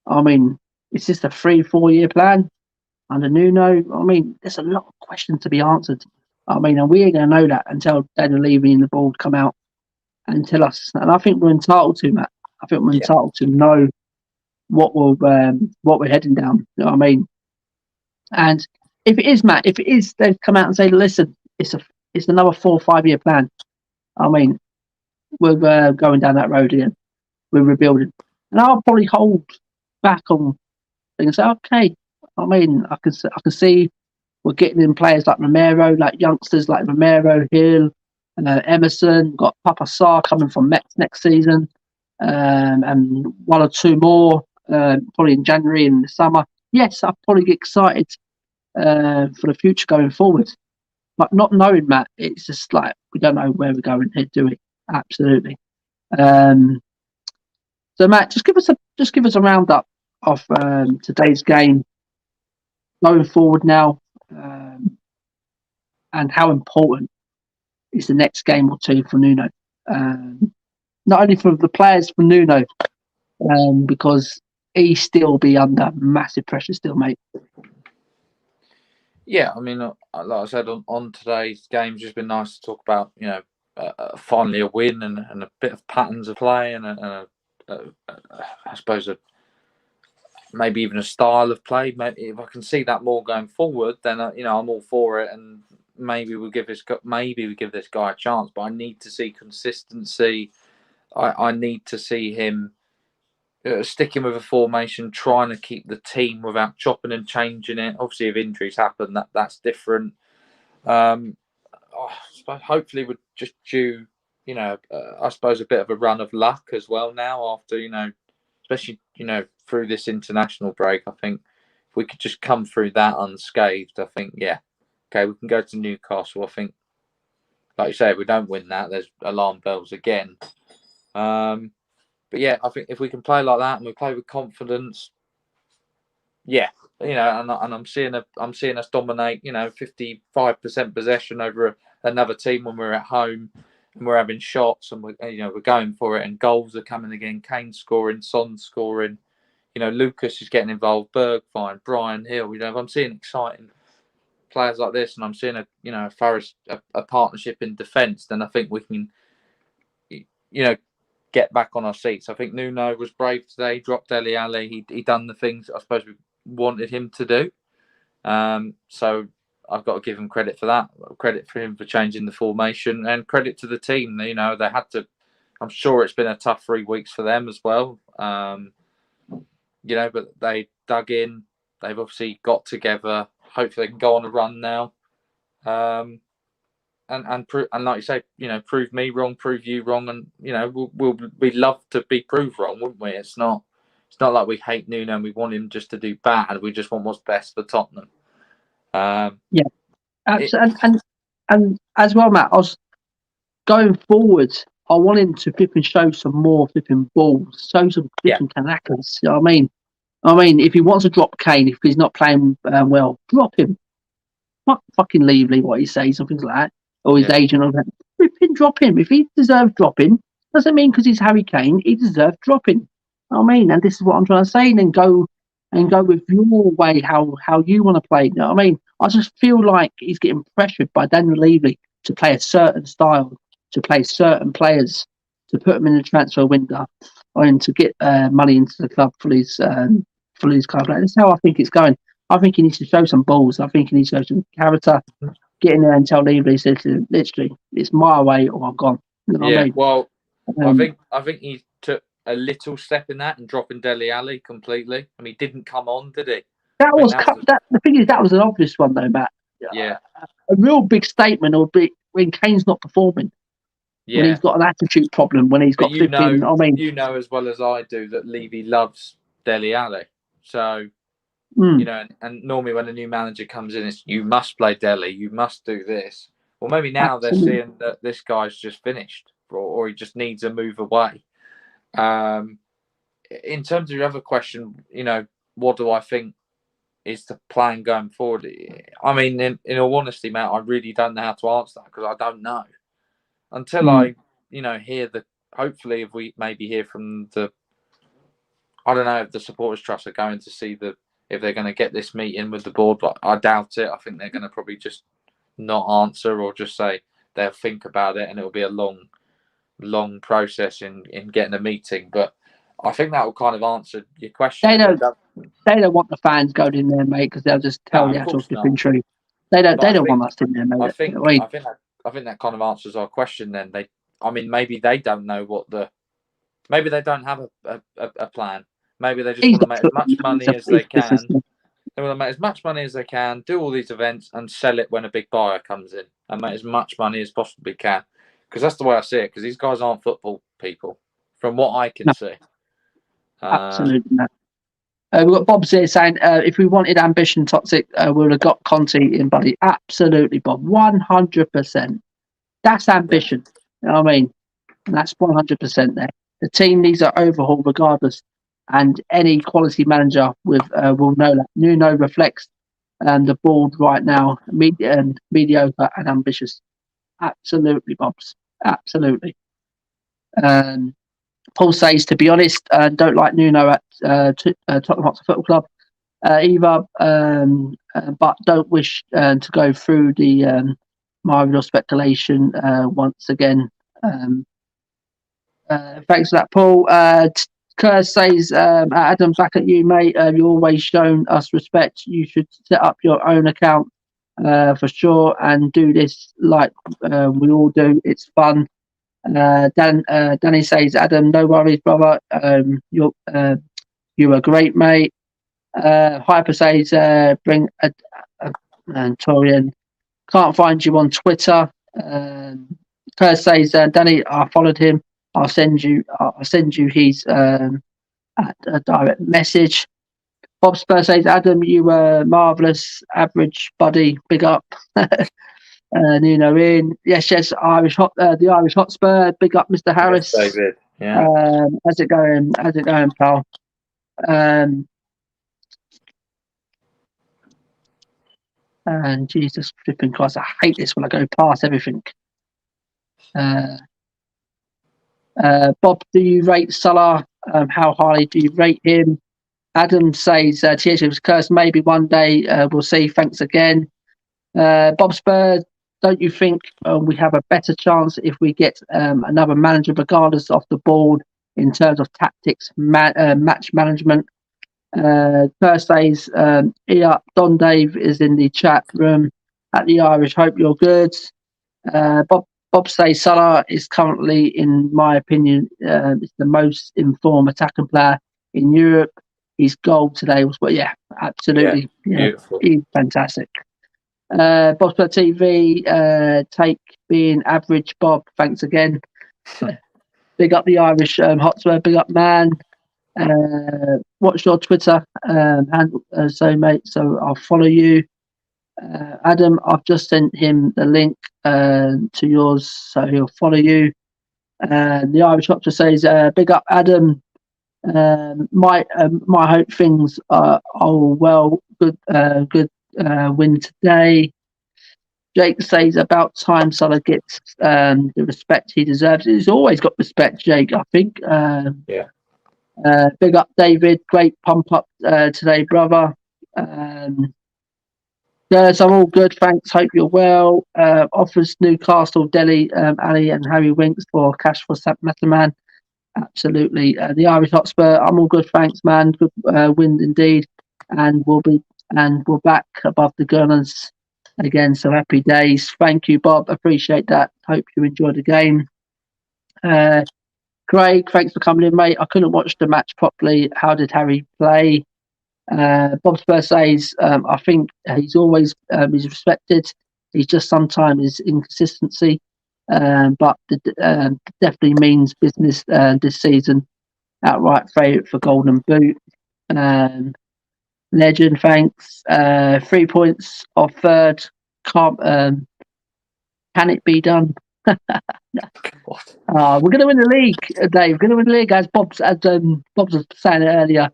I mean, it's just a 3-4 year plan under Nuno. I mean, there's a lot of questions to be answered. I mean, and we ain't going to know that until Daniel Levy and the board come out and tell us. And I think we're entitled to, Matt. I think we're entitled to know what we're heading down. You know what I mean? And if it is, Matt, if it is, they've come out and say, listen, it's another 4 or 5 year plan. I mean, we're going down that road again. We're rebuilding, and I'll probably hold back on things. And say, okay. I mean, I can see we're getting in players like Romero, like youngsters like Romero, Hill, Emerson. Got Papa Sarr coming from Mets next season, and 1 or 2 more probably in January and the summer. Yes, I'll probably get excited for the future going forward. But not knowing, Matt, it's just like we don't know where we're going here, do we? Absolutely. So, Matt, just give us a roundup of today's game going forward now, and how important is the next game or two for Nuno. Not only for the players, for Nuno, because he still be under massive pressure still, mate. Yeah, I mean, like I said, on today's game, it's just been nice to talk about, finally a win and a bit of patterns of play and I suppose maybe even a style of play. Maybe if I can see that more going forward, then I'm all for it, and maybe we give this guy a chance. But I need to see consistency. I need to see him sticking with a formation, trying to keep the team without chopping and changing it. Obviously, if injuries happen, that's different. Hopefully, we're just due, I suppose, a bit of a run of luck as well now after, especially, through this international break. I think if we could just come through that unscathed, I think, yeah, okay, we can go to Newcastle. I think, like you say, if we don't win that, there's alarm bells again. But yeah, I think if we can play like that and we play with confidence, yeah, and I'm seeing us dominate, 55% possession over another team when we're at home and we're having shots and we're going for it and goals are coming again. Kane scoring, Son scoring, Lucas is getting involved, Bergwijn, Brian Hill. If I'm seeing exciting players like this and I'm seeing a partnership in defence, then I think we can, get back on our seats. I think Nuno was brave today, dropped Dele Alli. He done the things I suppose we wanted him to do. So I've got to give him credit for that. Credit for him for changing the formation, and credit to the team. They had to. I'm sure it's been a tough 3 weeks for them as well. But they dug in. They've obviously got together. Hopefully they can go on a run now. And like you say, prove me wrong, prove you wrong, and we'd love to be proved wrong, wouldn't we? It's not like we hate Nuno and we want him just to do bad. We just want what's best for Tottenham. Yeah, absolutely. And as well, Matt, I was going forward. I want him to flip and show some more flipping balls, show some flipping canackers. You know what I mean, if he wants to drop Kane, if he's not playing well, drop him. Not fucking leave what he says, something like that. Or his agent or that. Drop him. If he deserves dropping, doesn't mean because he's Harry Kane, he deserves dropping. I mean, and this is what I'm trying to say. And then go with your way, how you want to play. You know what I mean? I just feel like he's getting pressured by Daniel Levy to play a certain style, to play certain players, to put them in the transfer window, and to get money into the club for his club. That's how I think it's going. I think he needs to show some balls. I think he needs to show some character. Get in there and tell Levy, literally, it's my way or I'm gone. You know what I mean? Well, I think he took a little step in that and dropping Dele Alli completely. I mean, he didn't come on, did he? The thing is, that was an obvious one, though, Matt. Yeah. A real big statement would be when Kane's not performing. Yeah. When he's got an attitude problem, when he's got flipping. I mean, you know as well as I do that Levy loves Dele Alli. So, and normally when a new manager comes in, it's you must play Dele, you must do this. Well, maybe now they're seeing that this guy's just finished, or he just needs a move away. In terms of your other question, what do I think is the plan going forward? I mean, in all honesty, Matt, I really don't know how to answer that because I don't know. Until I, hear hopefully if we maybe hear from I don't know if the supporters trust are going to see if they're going to get this meeting with the board, but I doubt it. I think they're going to probably just not answer or just say they'll think about it and it'll be a long process in getting a meeting. But I think that will kind of answer your question. They don't want the fans going in there, mate, because they'll just tell the actual flipping truth. They don't want us in there, mate. I think that kind of answers our question. Then maybe they don't know maybe they don't have a plan. Maybe they just want to make as much money as they can. They want to make as much money as they can, do all these events, and sell it when a big buyer comes in, and make as much money as possibly can. Because that's the way I see it. Because these guys aren't football people, from what I can see. Absolutely not. We've got Bob's here saying, if we wanted ambition toxic, we would have got Conte in, buddy. Absolutely, Bob. 100%. That's ambition. You know what I mean? And that's 100% there. The team needs an overhaul regardless. And any quality manager will know that. Nuno reflects the board right now, mediocre and ambitious. Absolutely, Bobs. Absolutely. Paul says, to be honest, don't like Nuno at Tottenham Hotspur Football Club either, but don't wish to go through the Mario speculation once again. Thanks for that, Paul. Kerr says, Adam, back at you, mate. You've always shown us respect. You should set up your own account for sure and do this like we all do. It's fun. Danny says, Adam, no worries, brother. You were great, mate. Hyper says, bring a Torian. Can't find you on Twitter. Kurt says, Danny, I followed him. I'll send you his a direct message. Bob Spur says, Adam, you were marvellous, average buddy, big up. Nuno in. Yes, the Irish Hotspur, big up Mr. Harris. Yes, David. Yeah. How's it going? Pal? And Jesus flipping Christ, I hate this when I go past everything. Bob, do you rate Salah? How highly do you rate him? Adam says, TH was cursed. Maybe one day we'll see. Thanks again. Bob Spur, don't you think we have a better chance if we get another manager, regardless of the board, in terms of tactics, match management? Kerr says, Don Dave is in the chat room at the Irish. Hope you're good. Bob says Salah is currently, in my opinion, is the most informed attacking player in Europe. His goal today was, but yeah, absolutely, beautiful. He's fantastic. Bob Spur TV, take being average, Bob. Thanks again. Big up the Irish Hotspur. Big up, man. What's your Twitter handle? So I'll follow you. Adam, I've just sent him the link to yours, so he'll follow you. The Irish Hotspur says, big up, Adam. My hope things are well. Good win today. Jake says, about time Salah gets the respect he deserves. He's always got respect, Jake, I think. Big up, David. Great pump up today, brother. Yes, I'm all good, thanks. Hope you're well. Offers Newcastle, Delhi, Ali and Harry Winks for cash for St. Metaman. Absolutely. The Irish Hotspur, I'm all good, thanks, man. Good win indeed. And we're back above the Gunners again, so happy days. Thank you, Bob. Appreciate that. Hope you enjoyed the game. Craig, thanks for coming in, mate. I couldn't watch the match properly. How did Harry play? Bob Spur says, I think he's always he's respected. He's just sometimes his inconsistency, but definitely means business this season. Outright favourite for Golden Boot. Legend, thanks. 3 points off third. Can it be done? We're going to win the league, Dave. We're going to win the league, as Bob was saying it earlier.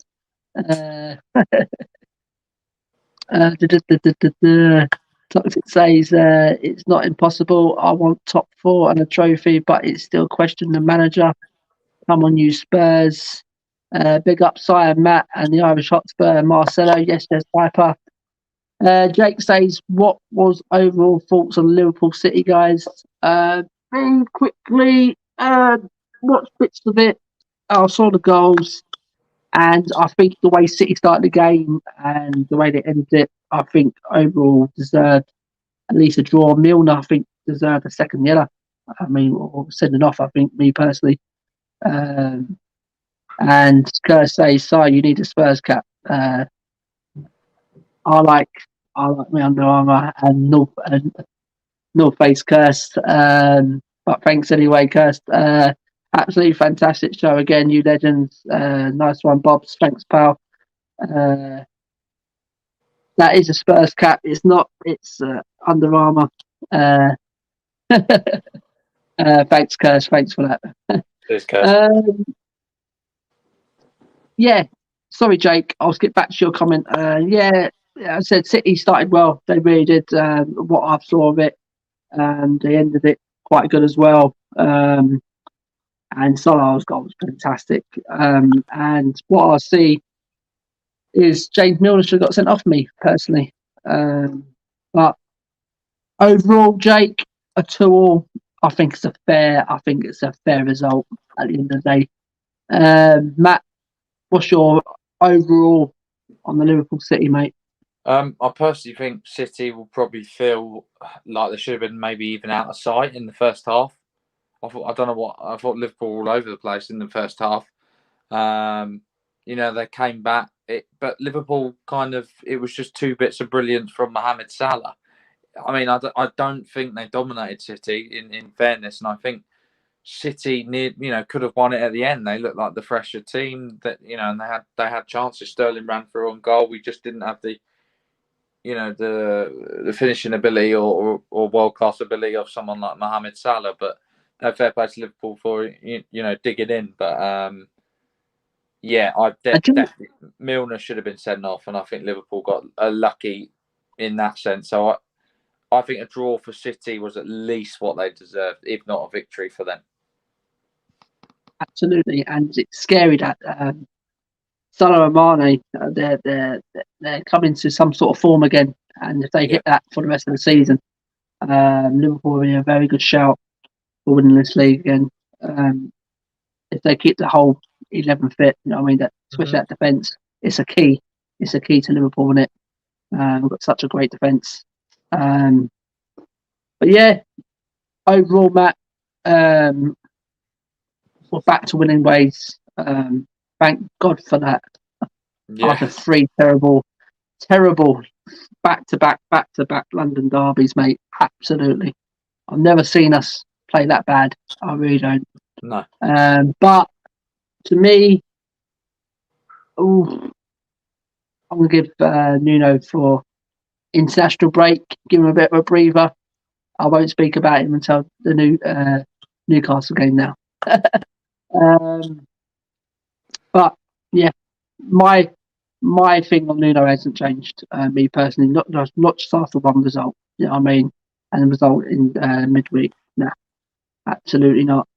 Toxic says it's not impossible. I want top 4 and a trophy, but it's still question the manager. Come on, you Spurs. Big up Sire Matt and the Irish Hotspur Marcelo. Yes, there's Piper. Jake says, what was overall thoughts on Liverpool City, guys? Very quickly, watched bits of it. I saw the goals, and I think the way City started the game and the way they ended it, I think overall deserved at least a draw. Milner, I think, deserved a second yellow. I mean, or sending off, I think, me personally. And Kerr says, "Si, you need a Spurs cap." I like my Under Armour and North Face Cursed. But thanks anyway, Cursed. Absolutely fantastic show again, you legends. Nice one, Bobs. Thanks, pal. That is a Spurs cap. It's not. It's Under Armour. Thanks, Cursed. Thanks for that. Cheers, Cursed. Yeah. Sorry, Jake. I'll skip back to your comment. Yeah, I said City started well. They really did. What I saw of it, and they ended it quite good as well. And Salah's goal was fantastic. And what I see is James Milner should have got sent off me personally. But overall, Jake, a 2-2. I think it's a fair result at the end of the day. Matt, what's your overall on the Liverpool City, mate? I personally think City will probably feel like they should have been maybe even out of sight in the first half. I don't know what I thought. Liverpool were all over the place in the first half. They came back, but Liverpool it was just two bits of brilliance from Mohamed Salah. I mean, I don't think they dominated City in fairness, and I think City could have won it at the end. They looked like the fresher team and they had chances. Sterling ran through on goal. We just didn't have the finishing ability or world class ability of someone like Mohamed Salah. But no, fair play to Liverpool for digging in. But definitely Milner should have been sent off, and I think Liverpool got lucky in that sense. So I think a draw for City was at least what they deserved, if not a victory for them. Absolutely, and it's scary that Salah and Mane, they're coming to some sort of form again, and if they hit that for the rest of the season, Liverpool will be a very good shout for winning this league again. If they keep the whole 11 fit, especially that defence, it's a key. It's a key to Liverpool, isn't it? We've got such a great defence. But yeah, overall, Matt, we're back to winning ways. Thank God for that. After 3 terrible back-to-back London derbies, mate. Absolutely. I've never seen us play that bad. I really don't. No. But to me, I'm going to give Nuno for international break, give him a bit of a breather. I won't speak about him until the Newcastle game now. But yeah, my thing on Nuno hasn't changed. Me personally, not just after one result. You know what I mean? And the result in midweek. No, absolutely not.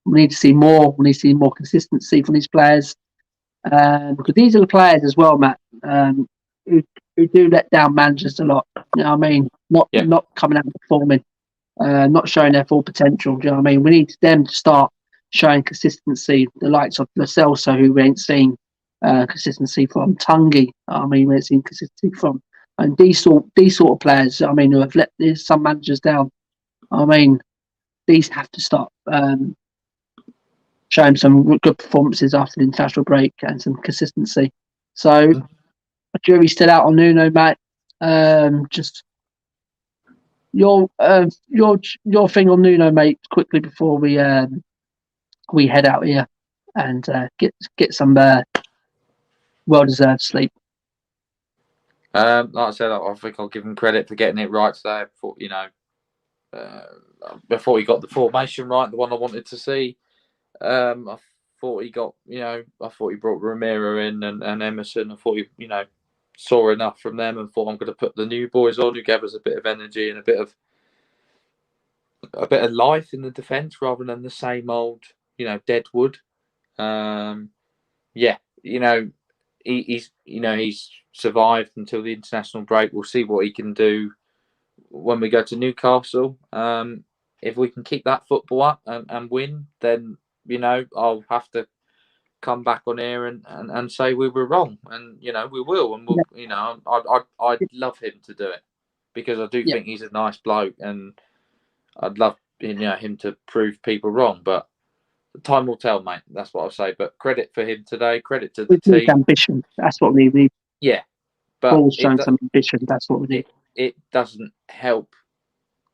We need to see more. We need to see more consistency from these players. Because these are the players as well, Matt, who do let down managers a lot. You know what I mean? Not coming out and performing, not showing their full potential. Do you know what I mean? We need them to start showing consistency. The likes of Lo Celso, who we ain't seen consistency from, Tungi. I mean, we ain't seen consistency from, and these sort of players. I mean, who have let some managers down. I mean, these have to start showing some good performances after the international break and some consistency. So, a jury's still out on Nuno, Matt. Just your thing on Nuno, mate. Quickly before we head out here and get some well-deserved sleep. Like I said, I think I'll give him credit for getting it right today. Before he got the formation right, the one I wanted to see. I thought he got, I thought he brought Romero in and Emerson. I thought he, saw enough from them and thought I'm going to put the new boys on who gave us a bit of energy and a bit of life in the defence rather than the same old, dead wood. He's survived until the international break. We'll see what he can do when we go to Newcastle. If we can keep that football up and win, then I'll have to come back on here and say we were wrong, and we will, and we'll, I'd love him to do it because I do think he's a nice bloke, and I'd love him to prove people wrong, but time will tell, mate. That's what I'll say. But credit for him today. Credit to the team. Ambition. That's what we need. Yeah, but Paul's showing some ambition. That's what we need. It doesn't help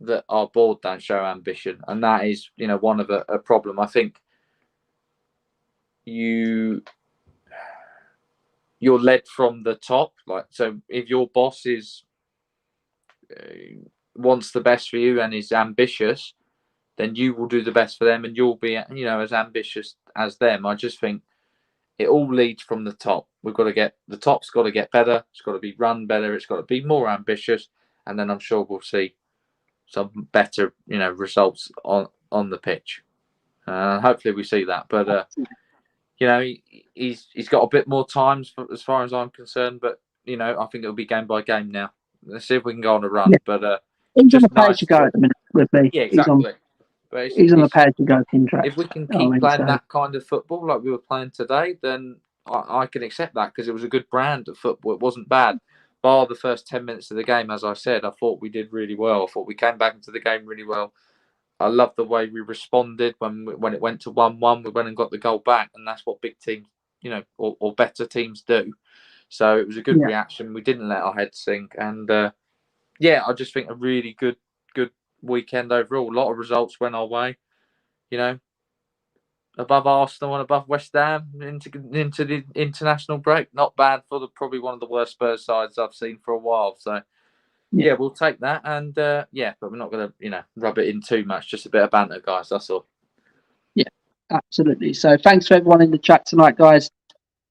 that our board don't show ambition, and that is, one of a problem. I think you're led from the top. So if your boss wants the best for you and is ambitious, then you will do the best for them, and you'll be, as ambitious as them. I just think it all leads from the top. The top's got to get better. It's got to be run better. It's got to be more ambitious, and then I'm sure we'll see some better, results on the pitch. Hopefully we see that. But he's got a bit more time as far as I'm concerned. But I think it'll be game by game now. Let's see if we can go on a run. Yeah. But he's on the pay-as-you-go at the minute with me. Yeah, exactly. He's on the pay-as-you-go contract. If we can keep playing that kind of football like we were playing today, then I can accept that because it was a good brand of football. It wasn't bad. Bar the first 10 minutes of the game, as I said, I thought we did really well. I thought we came back into the game really well. I love the way we responded when it went to 1-1. We went and got the goal back, and that's what big teams, or better teams do. So it was a good reaction. We didn't let our heads sink, and I just think a really good weekend overall. A lot of results went our way. Above Arsenal and above West Ham into the international break. Not bad for probably one of the worst Spurs sides I've seen for a while. So. Yeah, we'll take that, and but we're not going to, rub it in too much. Just a bit of banter, guys. That's all. Yeah, absolutely. So thanks for everyone in the chat tonight, guys.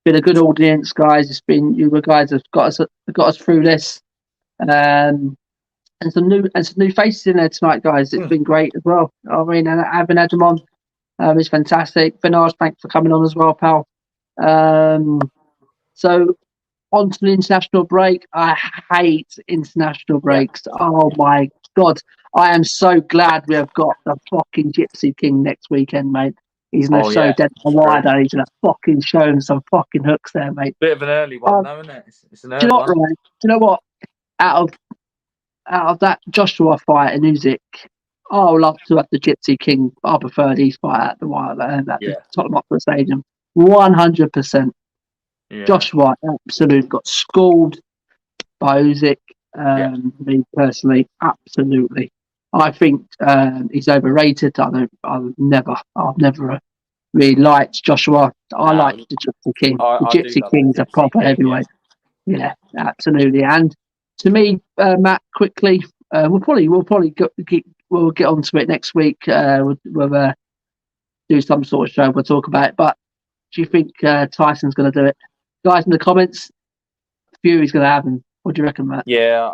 Been a good audience, guys. It's been you guys have got us through this, and some new faces in there tonight, guys. It's been great as well. I mean, and having Adam on is fantastic. Vinaj, thanks for coming on as well, pal. So. On to the international break. I hate international breaks. Yeah. Oh my God. I am so glad we have got the fucking Gypsy King next weekend, mate. He's going to show dead wide. He's going to fucking show him some fucking hooks there, mate. Bit of an early one, though, isn't it? It's an early one. Right? Do you know what? Out of that Joshua fight in Usyk, I would love to have the Gypsy King. I prefer these fight at the Tottenham Hotspur Stadium. 100%. Yeah. Joshua absolutely got schooled by Usyk. Me personally, absolutely. I think he's overrated. I've never really liked Joshua. I like the Gypsy King. The Gypsy King's a proper heavyweight. Yeah, absolutely. And to me, Matt, quickly, we'll get onto it next week. We'll do some sort of show. We'll talk about it. But do you think Tyson's going to do it? Guys in the comments, Fury's going to have him. What do you reckon, Matt? Yeah,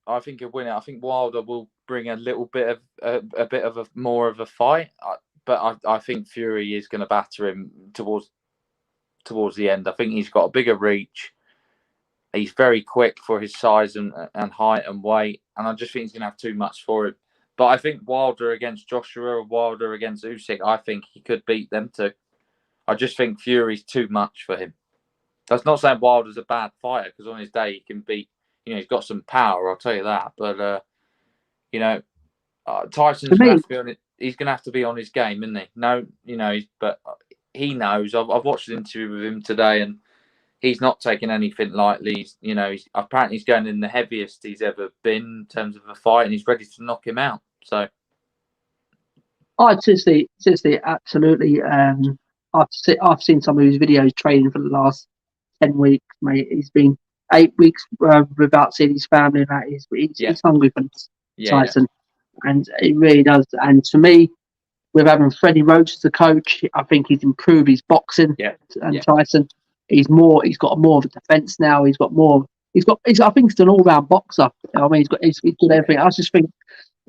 I think he'll win it. I think Wilder will bring a little bit of more of a fight, but I think Fury is going to batter him towards the end. I think he's got a bigger reach. He's very quick for his size and height and weight, and I just think he's going to have too much for him. But I think Wilder against Joshua or Wilder against Usyk, I think he could beat them too. I just think Fury's too much for him. That's not saying Wilder's a bad fighter, because on his day he can beat. He's got some power. I'll tell you that. But Tyson's going to have to be on it. He's going to have to be on his game, isn't he? No, but he knows. I've watched an interview with him today, and he's not taking anything lightly. He's apparently going in the heaviest he's ever been in terms of a fight, and he's ready to knock him out. So, seriously, absolutely. I've seen some of his videos training for the last 10 weeks, mate. He's been 8 weeks without seeing his family, and that he's hungry for Tyson, and it really does. And to me, with having Freddie Roach as the coach, I think he's improved his boxing. Tyson, he's got more of a defense now. I think he's an all-round boxer. I mean, he's good at everything. I just think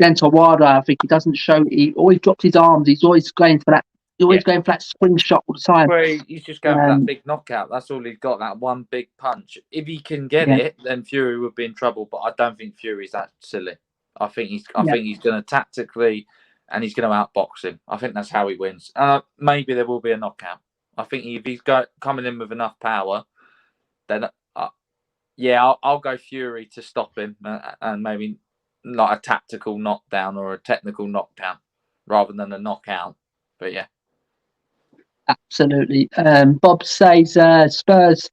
Deontay Wilder, I think he doesn't show. He always drops his arms. He's always going for that. He's always going for that spring shot all the time. Well, he's just going for that big knockout. That's all he's got, that one big punch. If he can get it, then Fury would be in trouble. But I don't think Fury's that silly. I think he's going to tactically, and he's going to outbox him. I think that's how he wins. Maybe there will be a knockout. I think if he's coming in with enough power, then I'll go Fury to stop him, and maybe like a tactical knockdown or a technical knockdown rather than a knockout. But yeah. Absolutely. Bob says Spurs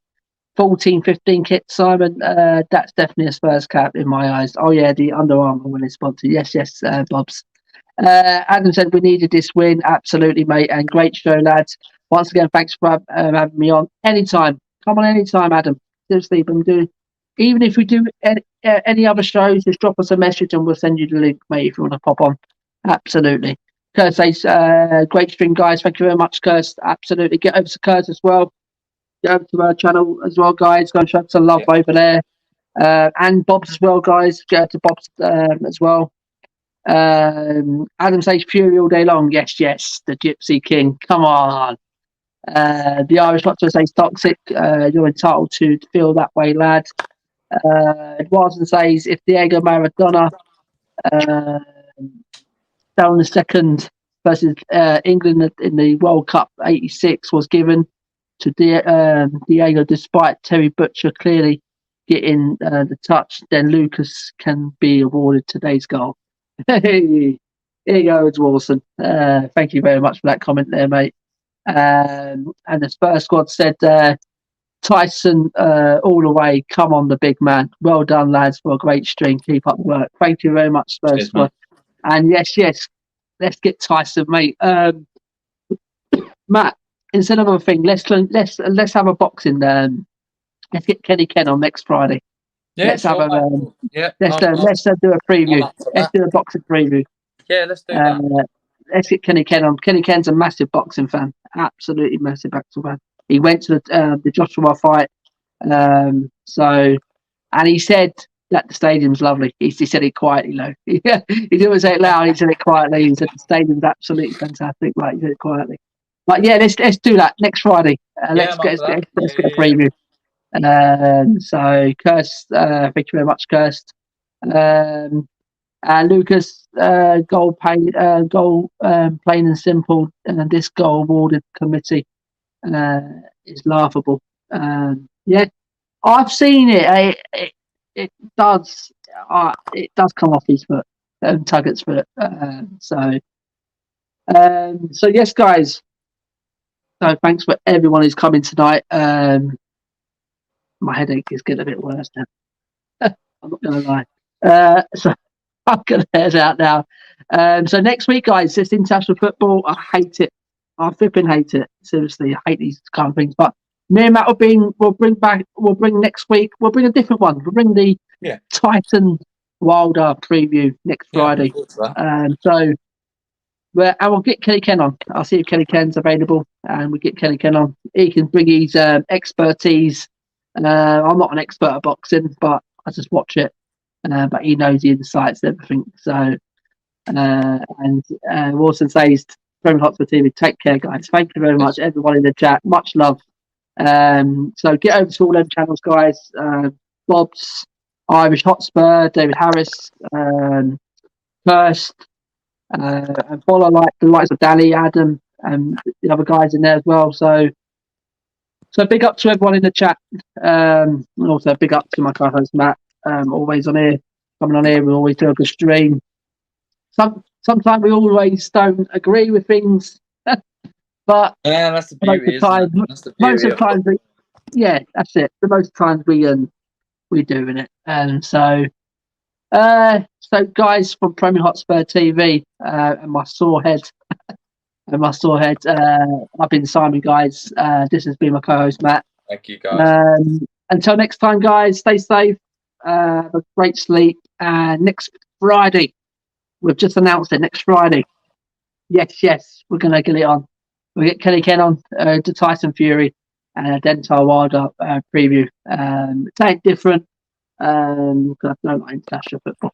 14-15 kit, Simon. That's definitely a Spurs cap in my eyes. Oh yeah, the Under Armour when it's sponsored. Yes, Bob's. Adam said we needed this win. Absolutely, mate. And great show, lads. Once again, thanks for having me on. Anytime. Come on anytime, Adam. Seriously, even if we do any other shows, just drop us a message and we'll send you the link, mate, if you want to pop on. Absolutely. Kurt says, great stream, guys. Thank you very much, Kurt. Absolutely. Get over to Kurt as well. Get over to our channel as well, guys. Go and show some love over there. And Bob's as well, guys. Get over to Bob's as well. Adam says, Fury all day long. Yes, the Gypsy King. Come on. The Irish Doctor says, toxic. You're entitled to feel that way, lad. Watson says, if Diego Maradona down the second versus England in the World Cup '86 was given to Diego, despite Terry Butcher clearly getting the touch, then Lucas can be awarded today's goal. Here you go, Edwarson. Thank you very much for that comment there, mate. And the Spurs squad said, Tyson, all the way. Come on, the big man. Well done, lads, for a great stream. Keep up the work. Thank you very much, Spurs Cheers, squad. mate. And yes, let's get Tyson, mate. Matt, instead of a thing, let's have a boxing. Let's get Kenny Ken on next Friday. Yeah, let's sure, have a mate. Yeah, let's do a preview. I'm up for Let's that. do a boxing preview. Yeah, let's do that. Let's get Kenny Ken on. Kenny Ken's a massive boxing fan, absolutely massive boxing fan. He went to the Joshua fight, and he said that the stadium's lovely. He said it quietly, though. He didn't say it loud. He said it quietly. He said the stadium's absolutely fantastic. Like, he said it quietly. But yeah, let's do that next Friday. Let's get a preview. So Kirst, thank you very much, Kirst. And Lucas, goal plain and simple. And this goal awarded committee is laughable. Yeah, I've seen it. It does come off his foot, Tuggett's foot. So yes, guys. So thanks for everyone who's coming tonight. My headache is getting a bit worse now. I'm not going to lie. So I'm going to head out now. So next week, guys, it's international football. I hate it. I flipping hate it. Seriously, I hate these kind of things. But me and Matt will bring next week. We'll bring a different one. We'll bring the Titan Wilder preview next Friday. And we'll get Kenny Ken on. I'll see if Kenny Ken's available, and we get Kenny Ken on. He can bring his expertise. I'm not an expert at boxing, but I just watch it. But he knows the insights and everything. So, and Wilson says, Premier Hotspur TV, take care, guys. Thank you very much, everyone in the chat. Much love. So get over to all them channels, guys. Bob's, Irish Hotspur, David Harris, Kirst, and follow the likes of Danny, Adam, and the other guys in there as well. So big up to everyone in the chat. And also big up to my co-host Matt. Always on here, coming on here. We always do a good stream. Sometimes we always don't agree with things, but yeah, that's the beauty. Most of the time, yeah, that's it. The most times we doing it, and so guys from Premier Hotspur TV and my sore head. I've been Simon, guys. This has been my co-host Matt. Thank you, guys. Until next time, guys, stay safe, have a great sleep, and next Friday, we've just announced it, next Friday. Yes, we're going to get it on. We'll get Kenny Ken on, to Tyson Fury, and a Dental Wilder preview. It's ain't different, because I don't like international football.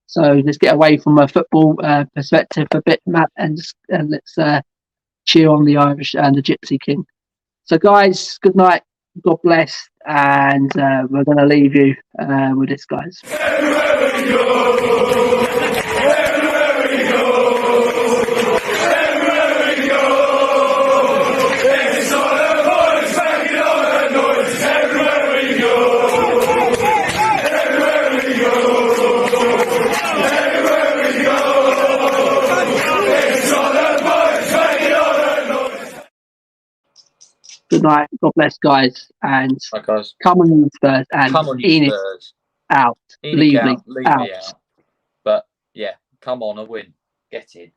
So let's get away from a football perspective a bit, Matt, and let's cheer on the Irish and the Gypsy King. So, guys, good night. God bless, and we're going to leave you with this, guys. Good night. God bless, guys. And come on, you Spurs. And come on, you Spurs. Out. Leave me out. But yeah, come on, a win. Get in.